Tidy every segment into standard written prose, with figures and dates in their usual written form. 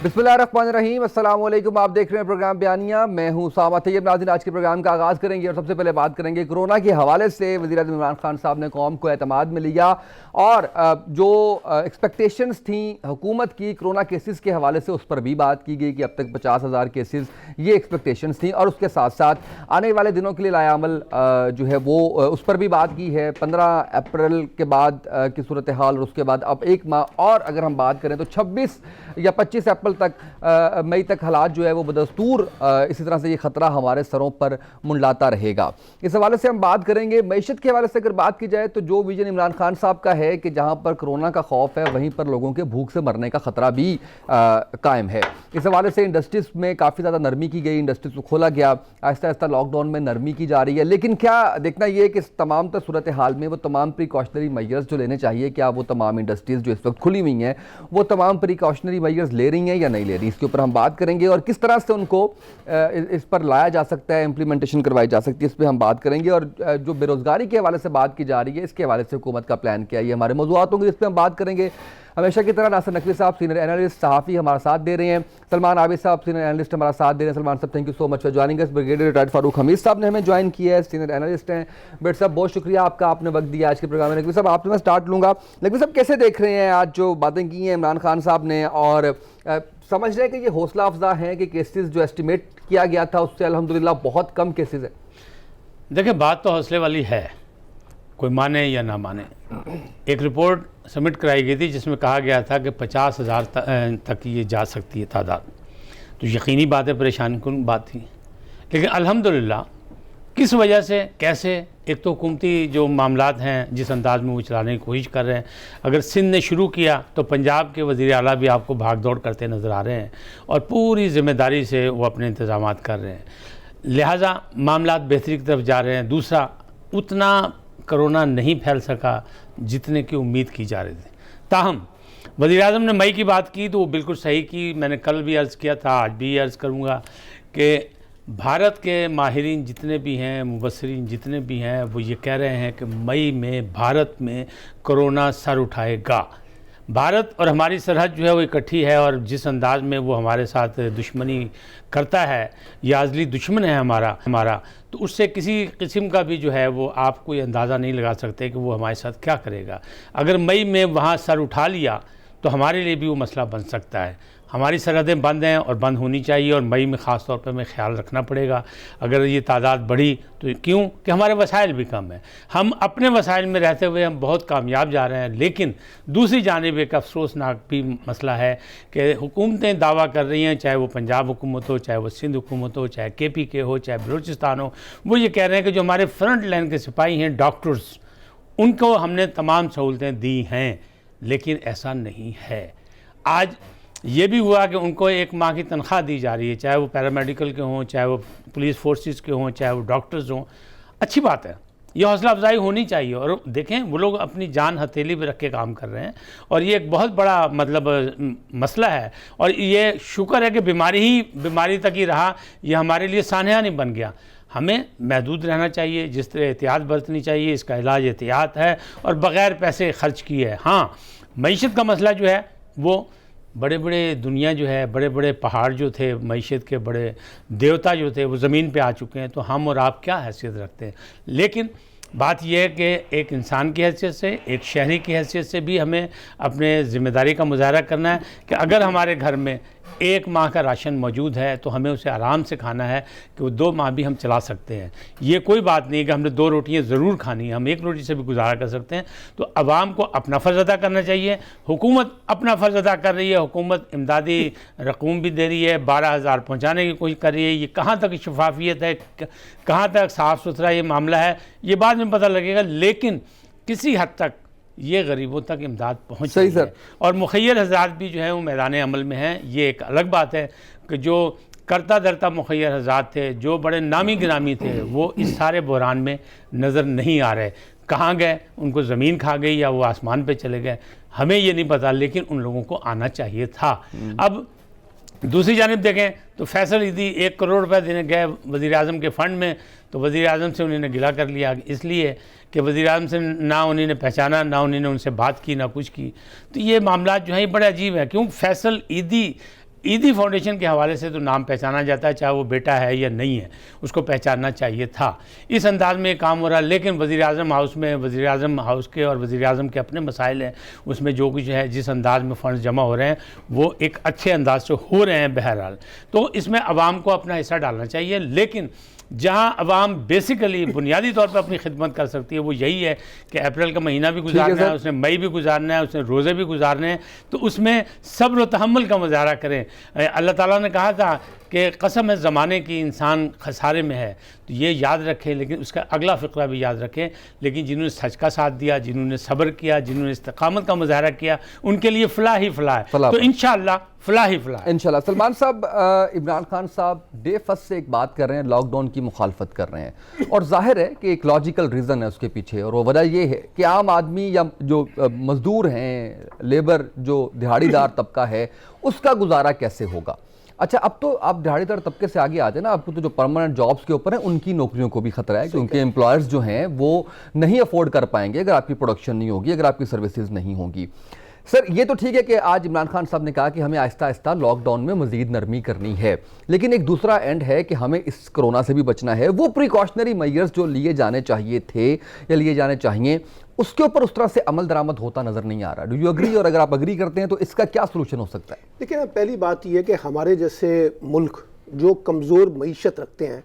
बिस्मिल्लाहिर्रहमानिर्रहीम, अस्सलाम वालेकुम। आप देख रहे हैं प्रोग्राम बयानिया। मैं हूं उसामा तैयब। नाज़रीन, आज के प्रोग्राम का आगाज़ करेंगे और सबसे पहले बात करेंगे कोरोना के हवाले से। वज़ीर-ए-आज़म इमरान खान साहब ने कौम को एतमाद में लिया और जो एक्सपेक्टेशंस थी हुकूमत की कोरोना केसेस के हवाले से, उस पर भी बात की गई कि अब तक 50,000 केसेस, ये एक्सपेक्टेशंस थी। और उसके साथ साथ आने वाले दिनों के लिए लायामल जो है वो उस पर भी बात की है। 15 अप्रैल के बाद की सूरत हाल और उसके बाद अब एक माह और अगर हम बात करें तो 26 या 25 अप्रैल तक, मई तक हालात जो है वो बदस्तूर इसी तरह से ये ख़तरा हमारे सरों पर मुंडलाता रहेगा। इस हवाले से हम बात करेंगे। मईशत के हवाले से अगर बात की जाए तो जो विजन इमरान खान साहब का है कि जहाँ पर कोरोना का खौफ है वहीं पर लोगों के भूख से मरने का ख़तरा भी कायम है। इस हवाले से इंडस्ट्रीज़ में काफ़ी ज़्यादा नरमी की गई, इंडस्ट्रीज़ को खोला गया, आहिस्ता आहिस्ता लॉकडाउन में नरमी की जा रही है। लेकिन क्या देखना ये है कि इस तमाम तर सूरत हाल में वो तमाम प्रिकॉशनरी मेजर्स जो लेने चाहिए, क्या वो तमाम इंडस्ट्रीज़ जो इस वक्त खुली हुई हैं वो तमाम प्रिकॉशनरी मेजर्स ले रही हैं या नहीं ले रही। इसके ऊपर हम बात करेंगे और किस तरह से उनको इस पर लाया जा सकता है, इम्प्लीमेंटेशन करवाई जा सकती है, इस पर हम बात करेंगे। और जो बेरोजगारी के हवाले से बात की जा रही है, इसके हवाले से हुकूमत का प्लान क्या है, ये हमारे मौज़ूआत होंगे, इस पर हम बात करेंगे। हमेशा की तरह नासिर नकवी साहब सीनियर एनालिस्ट सहाफ़ी हमारा साथ दे रहे हैं, सलमान आबिद साहब सीनियर एनालिस्ट हमारा साथ दे रहे हैं। सलमान साहब, thank you so much for joining us. Brigadier retired Farooq Hamid साहब ने हमें ज्वाइन किया है, सीनियर एनालिस्ट हैं। बेट साहब, बहुत शुक्रिया आपका, आपने वक्त दिया आज के प्रोग्राम में। नकवी साहब, आपसे मैं स्टार्ट लूँगा। नकवी साहब, कैसे देख रहे हैं आज जो बातें की हैं इमरान खान साहब ने, और समझ रहे हैं कि ये हौसला अफजा है कि केसेस जो एस्टिमेट किया गया था उससे अल्हम्दुलिल्लाह बहुत कम केसेस है? देखिए, बात तो हौसले वाली है, कोई माने या ना माने। एक रिपोर्ट सबमिट कराई गई थी जिसमें कहा गया था कि 50,000 तक ये जा सकती है तादाद, तो यकीनी बात है परेशानी कुन बात थी। लेकिन अल्हम्दुलिल्लाह किस वजह से, कैसे, एक तो हुकूमती जो मामलात हैं जिस अंदाज में वो चलाने की कोशिश कर रहे हैं। अगर सिंध ने शुरू किया तो पंजाब के वज़ीर आला भी आपको भाग दौड़ करते नज़र आ रहे हैं और पूरी ज़िम्मेदारी से वो अपने इंतज़ामात कर रहे हैं, लिहाजा मामलात बेहतरी की तरफ जा रहे हैं। दूसरा, उतना कोरोना नहीं फैल सका जितने की उम्मीद की जा रही थी। ताहम वज़ीर-ए-आज़म ने मई की बात की तो वो बिल्कुल सही की। मैंने कल भी अर्ज़ किया था, आज भी अर्ज़ करूँगा कि भारत के माहिरीन जितने भी हैं, मुबस्सिरीन जितने भी हैं, वो ये कह रहे हैं कि मई में भारत में कोरोना सर उठाएगा। भारत और हमारी सरहद जो है वो इकट्ठी है और जिस अंदाज में वो हमारे साथ दुश्मनी करता है, या अज़ली दुश्मन है हमारा, तो उससे किसी किस्म का भी जो है वो आप कोई अंदाज़ा नहीं लगा सकते कि वो हमारे साथ क्या करेगा। अगर मई में वहाँ सर उठा लिया तो हमारे लिए भी वो मसला बन सकता है। हमारी सरहदें बंद हैं और बंद होनी चाहिए, और मई में ख़ास तौर पे हमें ख्याल रखना पड़ेगा। अगर ये तादाद बढ़ी तो क्यों कि हमारे वसाइल भी कम हैं। हम अपने वसाइल में रहते हुए हम बहुत कामयाब जा रहे हैं, लेकिन दूसरी जानिब एक अफसोसनाक भी मसला है कि हुकूमतें दावा कर रही हैं, चाहे वो पंजाब हुकूमत हो, चाहे वो सिंध हुकूमत हो, चाहे KPK हो, चाहे बलूचिस्तान हो, वो ये कह रहे हैं कि जो हमारे फ्रंट लाइन के सिपाही हैं, डॉक्टर्स, उनको हमने तमाम सहूलतें दी हैं। लेकिन ऐसा नहीं है। आज ये भी हुआ कि उनको 1 माह की तनख्वाह दी जा रही है, चाहे वो पैरामेडिकल के हों, चाहे वो पुलिस फोर्सेस के हों, चाहे वो डॉक्टर्स हों। अच्छी बात है, ये हौसला अफजाई होनी चाहिए। और देखें, वो लोग अपनी जान हथेली पे रख के काम कर रहे हैं और ये एक बहुत बड़ा मसला है। और ये शुक्र है कि बीमारी तक ही रहा, ये हमारे लिए सानहा नहीं बन गया। हमें महदूद रहना चाहिए, जिस तरह एहतियात बरतनी चाहिए, इसका इलाज एहतियात है और बग़ैर पैसे खर्च किए है। हाँ, मईशत का मसला जो है वो बड़े बड़े दुनिया जो है, बड़े बड़े पहाड़ जो थे, मईशत के बड़े देवता जो थे, वो ज़मीन पे आ चुके हैं। तो हम और आप क्या हैसियत रखते हैं। लेकिन बात यह है कि एक इंसान की हैसियत से, एक शहरी की हैसियत से भी हमें अपने ज़िम्मेदारी का मुज़ाहरा करना है कि अगर हमारे घर में 1 माह का राशन मौजूद है तो हमें उसे आराम से खाना है कि वो 2 माह भी हम चला सकते हैं। ये कोई बात नहीं कि हमने 2 रोटियाँ ज़रूर खानी है, हम 1 रोटी से भी गुजारा कर सकते हैं। तो अवाम को अपना फ़र्ज़ अदा करना चाहिए। हुकूमत अपना फ़र्ज़ अदा कर रही है, हुकूमत इमदादी रकूम भी दे रही है, 12,000 पहुँचाने की कोशिश कर रही है। ये कहाँ तक शफाफियत है, कहाँ तक साफ़ सुथरा ये मामला है, ये बाद में पता लगेगा। लेकिन किसी हद तक ये गरीबों तक इमदाद पहुँच रही है और मुखय्यर हज़रात भी जो है वो मैदान अमल में हैं। ये एक अलग बात है कि जो करता धरता मुखय्यर हज़रात थे, जो बड़े नामी गिरामी थे, वो इस सारे बहरान में नज़र नहीं आ रहे। कहाँ गए? उनको ज़मीन खा गई या वो आसमान पे चले गए, हमें ये नहीं पता, लेकिन उन लोगों को आना चाहिए था। अब दूसरी जानिब देखें तो फैसल ईदी 1 करोड़ रुपए देने गए वज़ीर-ए-आज़म के फ़ंड में, तो वज़ीर-ए-आज़म से उन्होंने गिला कर लिया, इसलिए कि वज़ीर-ए-आज़म से ना उन्होंने पहचाना, ना उन्होंने उनसे बात की, ना कुछ की। तो ये मामला जो है बड़े अजीब है। क्यों? फैसल ईदी ईदी फाउंडेशन के हवाले से तो नाम पहचाना जाता है, चाहे वो बेटा है या नहीं है, उसको पहचानना चाहिए था। इस अंदाज में काम हो रहा है। लेकिन वज़ीर-ए-आज़म हाउस में, वज़ीर-ए-आज़म हाउस के और वज़ीर-ए-आज़म के अपने मसाइल हैं, उसमें जो कुछ है, जिस अंदाज में फ़ंड जमा हो रहे हैं वो एक अच्छे अंदाज से हो रहे हैं बहरहाल। तो इसमें अवाम को अपना हिस्सा डालना चाहिए। लेकिन जहां अवाम बेसिकली बुनियादी तौर पर अपनी खिदमत कर सकती है वो यही है कि अप्रैल का महीना भी गुजारना है, उसने मई भी गुजारना है, उसने रोज़े भी गुजारने हैं, तो उसमें सब्र व तहम्मुल का मुजाहरा करें। अल्लाह ताला ने कहा था कि कसम है ज़माने की इंसान खसारे में है, तो ये याद रखें, लेकिन उसका अगला फ़िक्रा भी याद रखें। लेकिन जिन्होंने सच का साथ दिया, जिन्होंने सब्र किया, जिन्होंने इस्तिक़ामत का मुजाहरा किया, उनके लिए फ़लाह ही फ़लाह है। तो इंशाअल्लाह फ़लाह ही फ़लाह। इंशाल्लाह। सलमान साहब, इमरान खान साहब डे फर्स्ट से एक बात कर रहे हैं, लॉकडाउन की मुखालफत कर रहे हैं, और जाहिर है कि एक लॉजिकल रीज़न है उसके पीछे, और वो वजह ये है कि आम आदमी या जो मज़दूर हैं, लेबर जो दिहाड़ीदार तबका है, उसका गुजारा कैसे होगा। अच्छा, अब तो आप दिहाड़ीदार तबके से आगे आते हैं ना, आपको तो जो परमानेंट जॉब्स के ऊपर है उनकी नौकरियों को भी खतरा है, क्योंकि एम्प्लॉयर्स जो हैं वो नहीं अफोर्ड कर पाएंगे अगर आपकी प्रोडक्शन नहीं होगी, अगर आपकी सर्विसेज नहीं होंगी। सर, ये तो ठीक है कि आज इमरान खान साहब ने कहा कि हमें आहिस्ता आहिस्ता लॉकडाउन में मजीद नरमी करनी है, लेकिन एक दूसरा एंड है कि हमें इस कोरोना से भी बचना है। वो प्रिकॉशनरी मेजर्स जो लिए जाने चाहिए थे या लिए जाने चाहिए, उसके ऊपर उस तरह से अमल दरामद होता नजर नहीं आ रहा। Do you agree? और अगर आप अग्री करते हैं तो इसका क्या सोल्यूशन हो सकता है? देखिए, पहली बात यह है कि हमारे जैसे मुल्क जो कमज़ोर मईशत रखते हैं,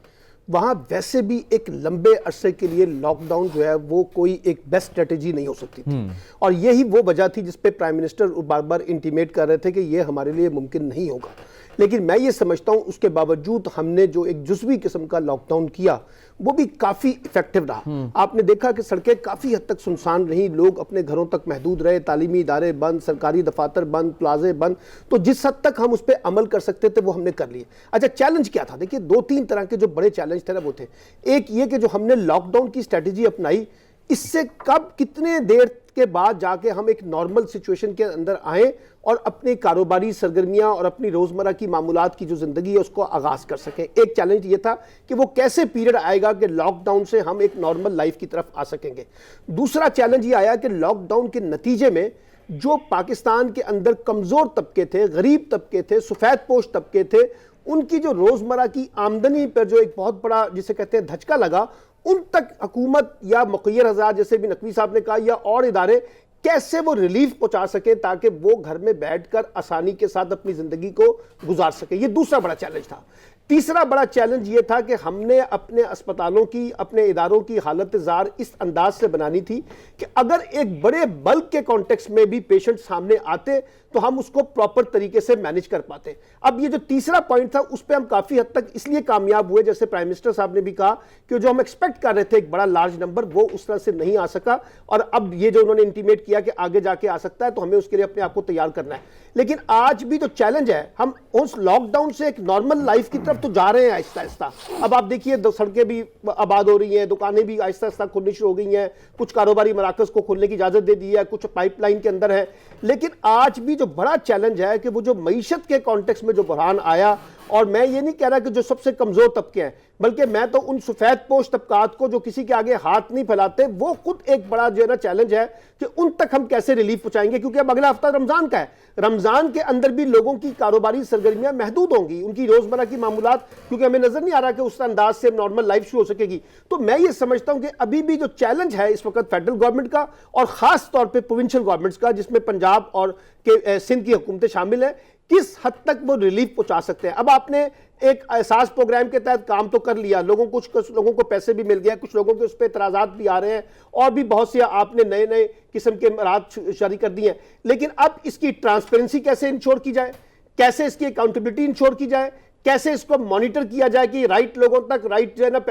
वहाँ वैसे भी एक लंबे अरसे के लिए लॉकडाउन जो है वो कोई एक बेस्ट स्ट्रेटेजी नहीं हो सकती थी। और यही वो वजह थी जिस पे प्राइम मिनिस्टर बार बार इंटीमेट कर रहे थे कि ये हमारे लिए मुमकिन नहीं होगा। लेकिन मैं ये समझता हूँ उसके बावजूद हमने जो एक जुज़वी किस्म का लॉकडाउन किया वो भी काफ़ी इफेक्टिव रहा। आपने देखा कि सड़कें काफ़ी हद तक सुनसान रहीं, लोग अपने घरों तक महदूद रहे, तालीमी इदारे बंद, सरकारी दफातर बंद, प्लाजे बंद। तो जिस हद तक हम उस पर अमल कर सकते थे वो हमने कर लिए। अच्छा, चैलेंज क्या था? देखिए, 2-3 तरह के जो बड़े चैलेंज थे ना वो थे। एक ये कि जो हमने लॉकडाउन की स्ट्रेटेजी अपनाई, इससे कब कितने देर के बाद जाके हम एक नॉर्मल सिचुएशन के अंदर आए और अपनी कारोबारी सरगर्मियां और अपनी रोजमर्रा की मामूलात की जो जिंदगी है उसको आगाज कर सकें। एक चैलेंज ये था कि वो कैसे पीरियड आएगा कि लॉकडाउन से हम एक नॉर्मल लाइफ की तरफ आ सकेंगे। दूसरा चैलेंज ये आया कि लॉकडाउन के नतीजे में जो पाकिस्तान के अंदर कमजोर तबके थे, गरीब तबके थे, सफेद पोश तबके थे, उनकी जो रोजमर्रा की आमदनी पर जो एक बहुत बड़ा जिसे कहते हैं धचका लगा, उन तक हुकूमत या मुक़य्यर हज़रात जैसे भी नकवी साहब ने कहा या और इदारे कैसे वो रिलीफ पहुंचा सके ताकि वो घर में बैठकर आसानी के साथ अपनी जिंदगी को गुजार सके। ये दूसरा बड़ा चैलेंज था। तीसरा बड़ा चैलेंज ये था कि हमने अपने अस्पतालों की, अपने इदारों की हालत ज़ार इस अंदाज से बनानी थी कि अगर एक बड़े बल्क के कॉन्टेक्स्ट में भी पेशेंट सामने आते तो हम उसको प्रॉपर तरीके से मैनेज कर पाते। अब ये जो तीसरा पॉइंट था उस पर हम काफ़ी हद तक इसलिए कामयाब हुए, जैसे प्राइम मिनिस्टर साहब ने भी कहा कि जो हम एक्सपेक्ट कर रहे थे एक बड़ा लार्ज नंबर, वो उस तरह से नहीं आ सका। और अब ये जो उन्होंने इंटीमेट किया कि आगे जाके आ सकता है, तो हमें उसके लिए अपने आप को तैयार करना है। लेकिन आज भी जो चैलेंज है, हम उस लॉकडाउन से एक नॉर्मल लाइफ की तरफ तो जा रहे हैं आहिस्ता आहिस्ता। अब आप देखिए, सड़कें भी आबाद हो रही हैं, दुकानें भी आहिस्ता आहिस्ता खुलनी शुरू हो गई हैं, कुछ कारोबारी मराकज़ को खुलने की इजाज़त दे दी है, कुछ पाइपलाइन के अंदर है। लेकिन आज भी जो बड़ा चैलेंज है कि वो जो मईशत के कॉन्टेक्स्ट में जो बहरान आया, और मैं ये नहीं कह रहा कि जो सबसे कमज़ोर तबके हैं, बल्कि मैं तो उन सफ़ेद पोश तबकात को जो किसी के आगे हाथ नहीं फैलाते, वो खुद एक बड़ा जो है ना चैलेंज है कि उन तक हम कैसे रिलीफ पहुंचाएंगे। क्योंकि अब अगला हफ्ता रमज़ान का है, रमज़ान के अंदर भी लोगों की कारोबारी सरगर्मियां महदूद होंगी, उनकी रोज़मर्रा की मामूलात, क्योंकि हमें नज़र नहीं आ रहा कि उस अंदाज से नॉर्मल लाइफ शुरू हो सकेगी। तो मैं ये समझता हूँ कि अभी भी जो चैलेंज है इस वक्त फेडरल गवर्नमेंट का और ख़ास तौर पर प्रोविंशियल गवर्नमेंट्स का, जिसमें पंजाब और सिंध की हुकूमतें शामिल हैं, किस हद तक वो रिलीफ पहुंचा सकते हैं। अब आपने एक एहसास प्रोग्राम के तहत काम तो कर लिया, कुछ लोगों को पैसे भी मिल गए, कुछ लोगों के उस पर एतराज़ात भी आ रहे हैं, और भी बहुत सी आपने नए नए किस्म के राहत जारी कर दी हैं। लेकिन अब इसकी ट्रांसपेरेंसी कैसे इंश्योर की जाए, कैसे इसकी अकाउंटेबिलिटी इंश्योर की जाए, कैसे इसको मॉनिटर किया जाए कि राइट लोगों तक राइट जो है ना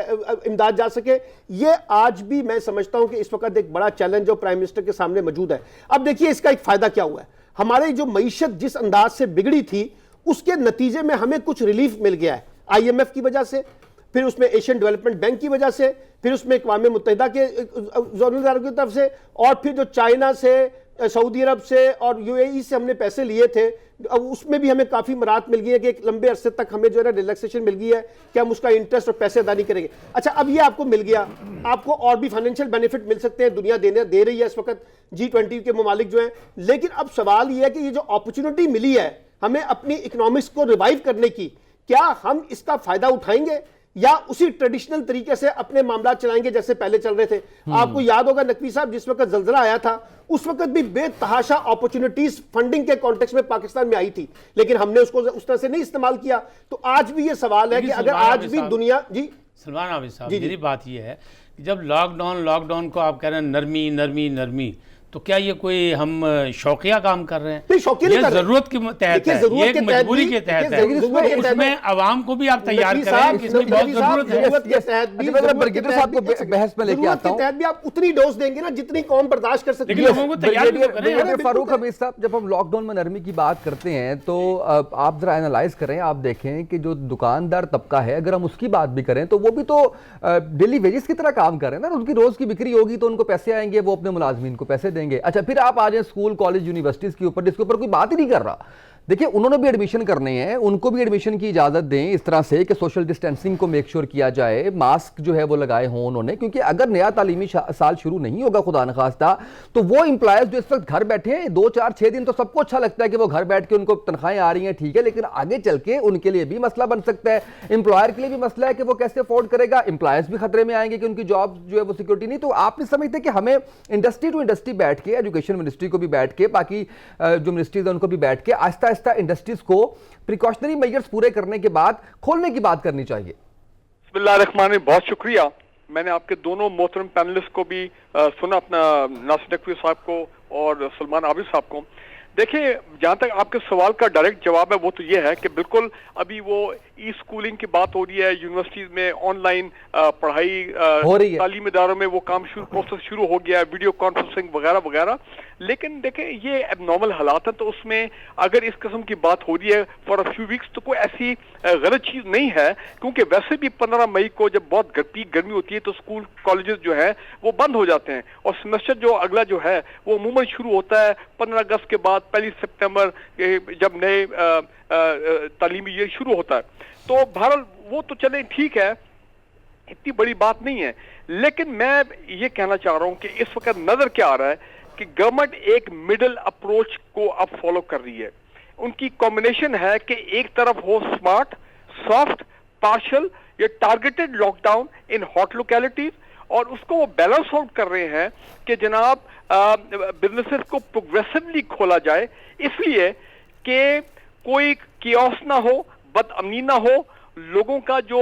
इमदाद जा सके, ये आज भी मैं समझता हूं कि इस वक्त एक बड़ा चैलेंज जो प्राइम मिनिस्टर के सामने मौजूद है। अब देखिए, इसका एक फायदा क्या हुआ है, हमारी जो मईशत जिस अंदाज से बिगड़ी थी उसके नतीजे में हमें कुछ रिलीफ मिल गया है, IMF की वजह से, फिर उसमें एशियन डेवलपमेंट बैंक की वजह से, फिर उसमें अक़वाम मुत्तहिदा के ज़ोनल इदारों की तरफ से, और फिर जो चाइना से, सऊदी अरब से और UAE से हमने पैसे लिए थे, अब उसमें भी हमें काफ़ी मराहत मिल गई है कि एक लंबे अरसे तक हमें जो है ना रिलैक्सेशन मिल गई है कि हम उसका इंटरेस्ट और पैसे अदा नहीं करेंगे। अच्छा, अब ये आपको मिल गया, आपको और भी फाइनेंशियल बेनिफिट मिल सकते हैं, दुनिया दे रही है इस वक्त, G20 के ममालिक जो हैं। लेकिन अब सवाल ये है कि ये जो अपॉर्चुनिटी मिली है हमें अपनी इकोनॉमिक्स को रिवाइव करने की, क्या हम इसका फायदा उठाएंगे या उसी ट्रेडिशनल तरीके से अपने मामला चलाएंगे जैसे पहले चल रहे थे? आपको याद होगा नकवी साहब, जिस वक्त जल्जला आया था उस वक्त भी बेतहाशा अपॉर्चुनिटीज फंडिंग के कॉन्टेक्स्ट में पाकिस्तान में आई थी, लेकिन हमने उसको उस तरह से नहीं इस्तेमाल किया। तो आज भी ये सवाल है कि अगर आज भी दुनिया जी सलमान आबिद साहब, मेरी बात ये है कि जब लॉकडाउन को आप कह रहे हैं नरमी नरमी नरमी, तो क्या ये कोई हम शौकिया काम कर रहे हैं? नहीं, शौकिया नहीं कर रहे। जरूरत के तहत है, ये एक मजबूरी के तहत है, उसमें आवाम को भी आप तैयार करें कि इसकी बहुत जरूरत है। जरूरत के तहत भी बहस में लेके आता हूं, तहत भी आप उतनी डोज देंगे ना जितनी कौम बर्दाश्त कर सकती है। लेकिन लोगों को तैयार भी तो करें। ब्रिगेडियर फारूक हमीद साहब, जब हम लॉकडाउन में नरमी की बात करते हैं तो आप जरा एनालाइज करें, आप देखें कि जो दुकानदार तबका है, अगर हम उसकी बात भी करें तो वो भी तो डेली वेजेस की तरह काम कर रहे हैं ना। उनकी रोज की बिक्री होगी तो उनको पैसे आएंगे, वो अपने मुलाजमीन को पैसे देंगे। अच्छा, फिर आप आ जाए स्कूल कॉलेज यूनिवर्सिटीज के ऊपर, जिसके ऊपर कोई बात ही नहीं कर रहा। देखिए, उन्होंने भी एडमिशन करने हैं, उनको भी एडमिशन की इजाजत दें इस तरह से कि सोशल डिस्टेंसिंग को मेक श्योर किया जाए, मास्क जो है वो लगाए हों उन्होंने, क्योंकि अगर नया तालीमी साल शुरू नहीं होगा खुदा न खास्ता, तो वो इंप्लॉयज जो इस वक्त घर बैठे हैं 2 4 6 दिन तो सबको अच्छा लगता है कि वो घर बैठ के उनको तनख्वाहें आ रही हैं, ठीक है, लेकिन आगे चल के उनके लिए भी मसला बन सकता है, एम्प्लॉयर के लिए भी मसला है कि वो कैसे अफोर्ड करेगा, एम्प्लॉयज भी खतरे में आएंगे कि उनकी जॉब जो है वो सिक्योरिटी नहीं। तो आप नहीं समझते कि हमें इंडस्ट्री टू इंडस्ट्री बैठ के, एजुकेशन मिनिस्ट्री को भी बैठ के, बाकी जो मिनिस्ट्रीज है उनको भी बैठ के आहिस्ता आहिस्ता इंडस्ट्रीज को प्रिकॉशनरी मेजर्स पूरे करने के बाद खोलने की बात करनी चाहिए? बिस्मिल्लाहिर्रहमानिर्रहीम, बहुत शुक्रिया। मैंने आपके दोनों मोहतरम पैनलिस्ट को भी सुना, अपना नासिर नकवी साहब को और सलमान आबिद साहब को। देखिए, जहाँ तक आपके सवाल का डायरेक्ट जवाब है वो तो ये है कि बिल्कुल अभी वो ई स्कूलिंग की बात हो रही है, यूनिवर्सिटीज में ऑनलाइन पढ़ाई हो रही है, तालीमी इदारों में वो काम प्रोसेस शुरू हो गया है, वीडियो कॉन्फ्रेंसिंग वगैरह वगैरह। लेकिन देखें, ये एबनॉर्मल हालात है, तो उसमें अगर इस किस्म की बात हो रही है फॉर अ फ्यू वीक्स तो कोई ऐसी गलत चीज नहीं है, क्योंकि वैसे भी 15 मई को जब बहुत पीक गर्मी होती है तो स्कूल कॉलेजेस जो है वो बंद हो जाते हैं, और सेमेस्टर जो अगला जो है वो अमूमन शुरू होता है 15 अगस्त के बाद, 1 सितंबर जब नए तालीमी ईयर शुरू होता है। तो बहरहाल वो तो चले ठीक है, इतनी बड़ी बात नहीं है। लेकिन मैं ये कहना चाह रहा हूं कि इस वक्त नजर क्या आ रहा है कि गवर्नमेंट एक मिडल अप्रोच को अब फॉलो कर रही है। उनकी कॉम्बिनेशन है कि एक तरफ हो स्मार्ट, सॉफ्ट, पार्शियल या targeted lockdown in hot localities, और उसको वो बैलेंस आउट कर रहे हैं कि जनाब बिजनेसेस को प्रोग्रेसिवली खोला जाए, इसलिए कि कोई कियोस ना हो, बदअमनी ना हो, लोगों का जो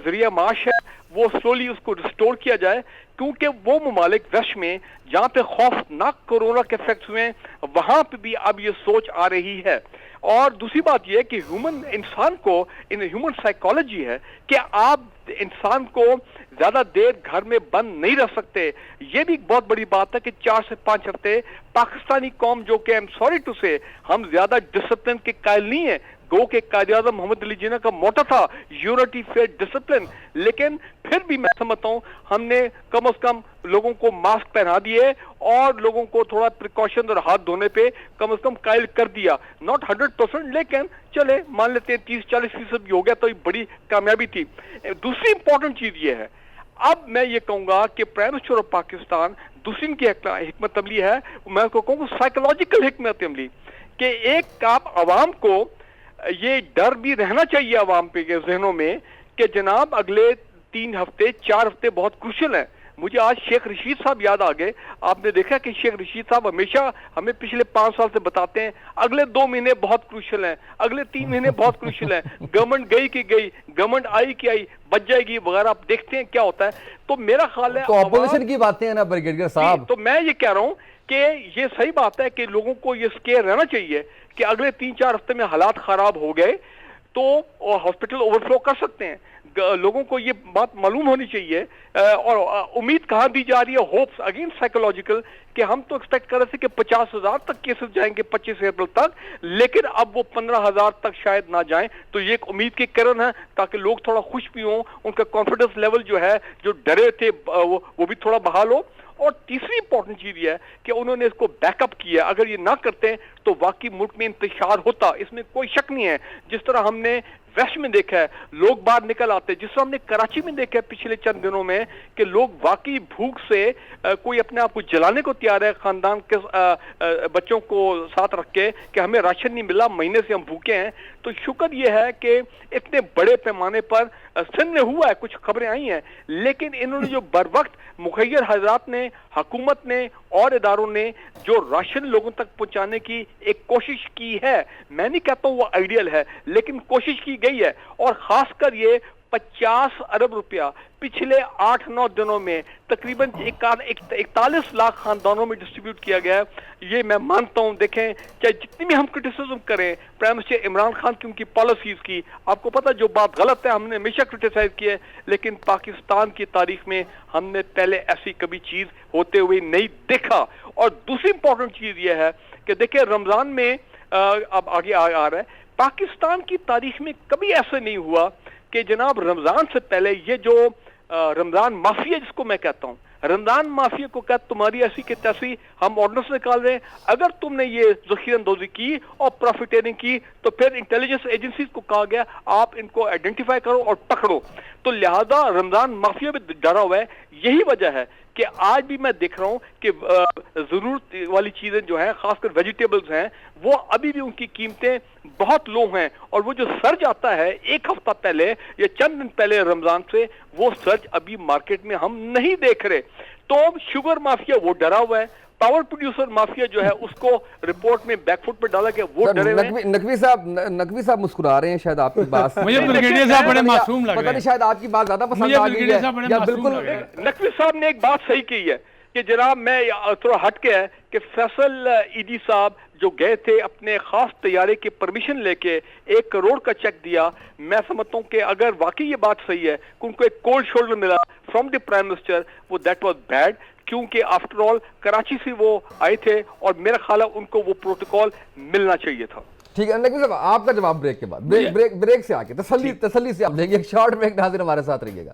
जरिया माश है वो स्लोली उसको रिस्टोर किया जाए, क्योंकि वो ममालिक वेस्ट में जहाँ पे खौफनाक कोरोना के इफेक्ट्स हुए वहां पे भी अब ये सोच आ रही है। और दूसरी बात यह है कि इंसान को इन ह्यूमन साइकोलॉजी है कि आप इंसान को ज्यादा देर घर में बंद नहीं रख सकते। ये भी एक बहुत बड़ी बात है कि 4 से 5 हफ्ते पाकिस्तानी कौम, जो कि आई एम सॉरी टू से, हम ज्यादा डिसिप्लिन के कायल नहीं है। गो के कायद-ए-आज़म मोहम्मद अली जिन्ना का मोटा था यूनिटी, फेथ, डिसिप्लिन, लेकिन फिर भी मैं समझता हूं हमने कम से कम लोगों को मास्क पहना दिए और लोगों को थोड़ा प्रिकॉशन और हाथ धोने पे कम से कम कायल कर दिया। नॉट 100%, लेकिन चले मान लेते हैं 30-40% भी हो गया तो ये बड़ी कामयाबी थी। दूसरी इंपॉर्टेंट चीज ये है, अब मैं ये कहूंगा कि प्राइम मिनिस्टर ऑफ पाकिस्तान दूसरी की हिकमत अमली है, मैं उसको कहूँगा साइकोलॉजिकल हिकमत अमली, कि एक आप आवाम को ये डर भी रहना चाहिए आवाम पे के जहनों में कि जनाब अगले 3 हफ्ते 4 हफ्ते बहुत क्रूशियल हैं। मुझे आज शेख रशीद साहब याद आ गए। आपने देखा कि शेख रशीद साहब हमेशा हमें पिछले 5 साल से बताते हैं अगले 2 महीने बहुत क्रूशियल हैं, अगले 3 महीने बहुत क्रूशियल हैं, गवर्नमेंट गई कि गई, गवर्नमेंट आई कि आई, बच जाएगी वगैरह। आप देखते हैं क्या होता है। तो मेरा ख्याल है तो अपोजिशन की बातें हैं ना ब्रिगेडियर साहब, तो मैं ये कह रहा हूं कि ये सही बात है कि लोगों को ये स्केयर रहना चाहिए कि अगले 3-4 हफ्ते में हालात खराब हो गए तो हॉस्पिटल ओवरफ्लो कर सकते हैं। लोगों को ये बात मालूम होनी चाहिए। और उम्मीद कहाँ दी जा रही है, होप्स अगेन साइकोलॉजिकल, कि हम तो एक्सपेक्ट कर रहे थे कि 50,000 तक केसेस जाएंगे 25 अप्रैल तक, लेकिन अब वो 15,000 तक शायद ना जाएं। तो ये एक उम्मीद की किरण है, ताकि लोग थोड़ा खुश भी हों, उनका कॉन्फिडेंस लेवल जो है, जो डरे थे वो भी थोड़ा बहाल हो। और तीसरी इंपॉर्टेंट चीज ये है कि उन्होंने इसको बैकअप किया। अगर ये ना करते तो वाकई मुल्क में इंतशार होता, इसमें कोई शक नहीं है। जिस तरह हमने वेस्ट में देखा है लोग बाहर निकल आते, जिस तरह हमने कराची में देखा है पिछले चंद दिनों में कि लोग वाकई भूख से कोई अपने आप को जलाने को तैयार है, खानदान के बच्चों को साथ रख के कि हमें राशन नहीं मिला, महीने से हम भूखे हैं। तो शुक्र यह है कि इतने बड़े पैमाने पर सिंध में हुआ है, कुछ खबरें आई हैं, लेकिन इन्होंने जो बर वक्त मुखैर हजरात ने, हुकूमत ने और इदारों ने जो राशन लोगों तक पहुंचाने की एक कोशिश की है, मैं नहीं कहता हूँ वो आइडियल है, लेकिन कोशिश की गई है। और खासकर ये 50 अरब रुपया पिछले 8-9 दिनों में तकरीबन 41 लाख खानदानों में डिस्ट्रीब्यूट किया गया है। ये मैं मानता हूं, देखें चाहे जितनी भी हम क्रिटिसिज्म करें प्राइम मिनिस्टर इमरान खान की उनकी पॉलिसीज की, आपको पता जो बात गलत है हमने हमेशा क्रिटिसाइज की है, लेकिन पाकिस्तान की तारीख में हमने पहले ऐसी कभी चीज होते हुए नहीं देखा। और दूसरी इंपॉर्टेंट चीज ये है कि देखिए रमजान में अब आगे आ रहा है, पाकिस्तान की तारीख में कभी ऐसा नहीं हुआ कि जनाब रमजान से पहले ये जो रमजान माफिया जिसको मैं कहता हूं, रमजान माफिया को कहता तुम्हारी ऐसी कि तैसी हम ऑर्डिनेंस निकाल रहे हैं, अगर तुमने ये जखीरा अंदोजी की और प्रॉफिटेरिंग की तो फिर इंटेलिजेंस एजेंसीज को कहा गया आप इनको आइडेंटिफाई करो और पकड़ो। तो लिहाजा रमजान माफिया भी डरा हुआ है। यही वजह है कि आज भी मैं देख रहा हूं कि जरूरत वाली चीजें जो हैं, खासकर वेजिटेबल्स हैं, वो अभी भी उनकी कीमतें बहुत लो हैं। और वो जो सर्ज आता है एक हफ्ता पहले या चंद दिन पहले रमजान से, वो सर्ज अभी मार्केट में हम नहीं देख रहे। तो शुगर माफिया वो डरा हुआ है, पावर प्रोड्यूसर माफिया जो है उसको रिपोर्ट में बैकफुट पर डाला गया, वो डरे हुए हैं। नकवी साहब मुस्कुरा रहे हैं, शायद आपकी बात मुझे ब्रिगेडियर साहब बड़े मासूम लग रहे हैं, पता नहीं शायद आपकी बात ज्यादा पसंद आ गई है या बिल्कुल। नकवी साहब ने एक बात सही की है कि जनाब मैं थोड़ा हट के है कि फैसल ईदी साहब जो गए थे अपने खास तैयारे की परमिशन लेके 1 करोड़ का चेक दिया, मैं समझता हूं कि अगर वाकई ये बात सही है कि उनको एक कोल्ड शोल्डर मिला फ्रॉम द प्राइम मिनिस्टर, वो दैट वाज बैड, क्योंकि आफ्टर ऑल कराची से वो आए थे और मेरा ख्याल है उनको वो प्रोटोकॉल मिलना चाहिए था। ठीक है नकवी साहब, आपका जवाब ब्रेक के बाद, ब्रेक से आके तसल्ली से आप देंगे। एक शॉर्ट ब्रेक, नाज़रीन हमारे साथ रहिएगा।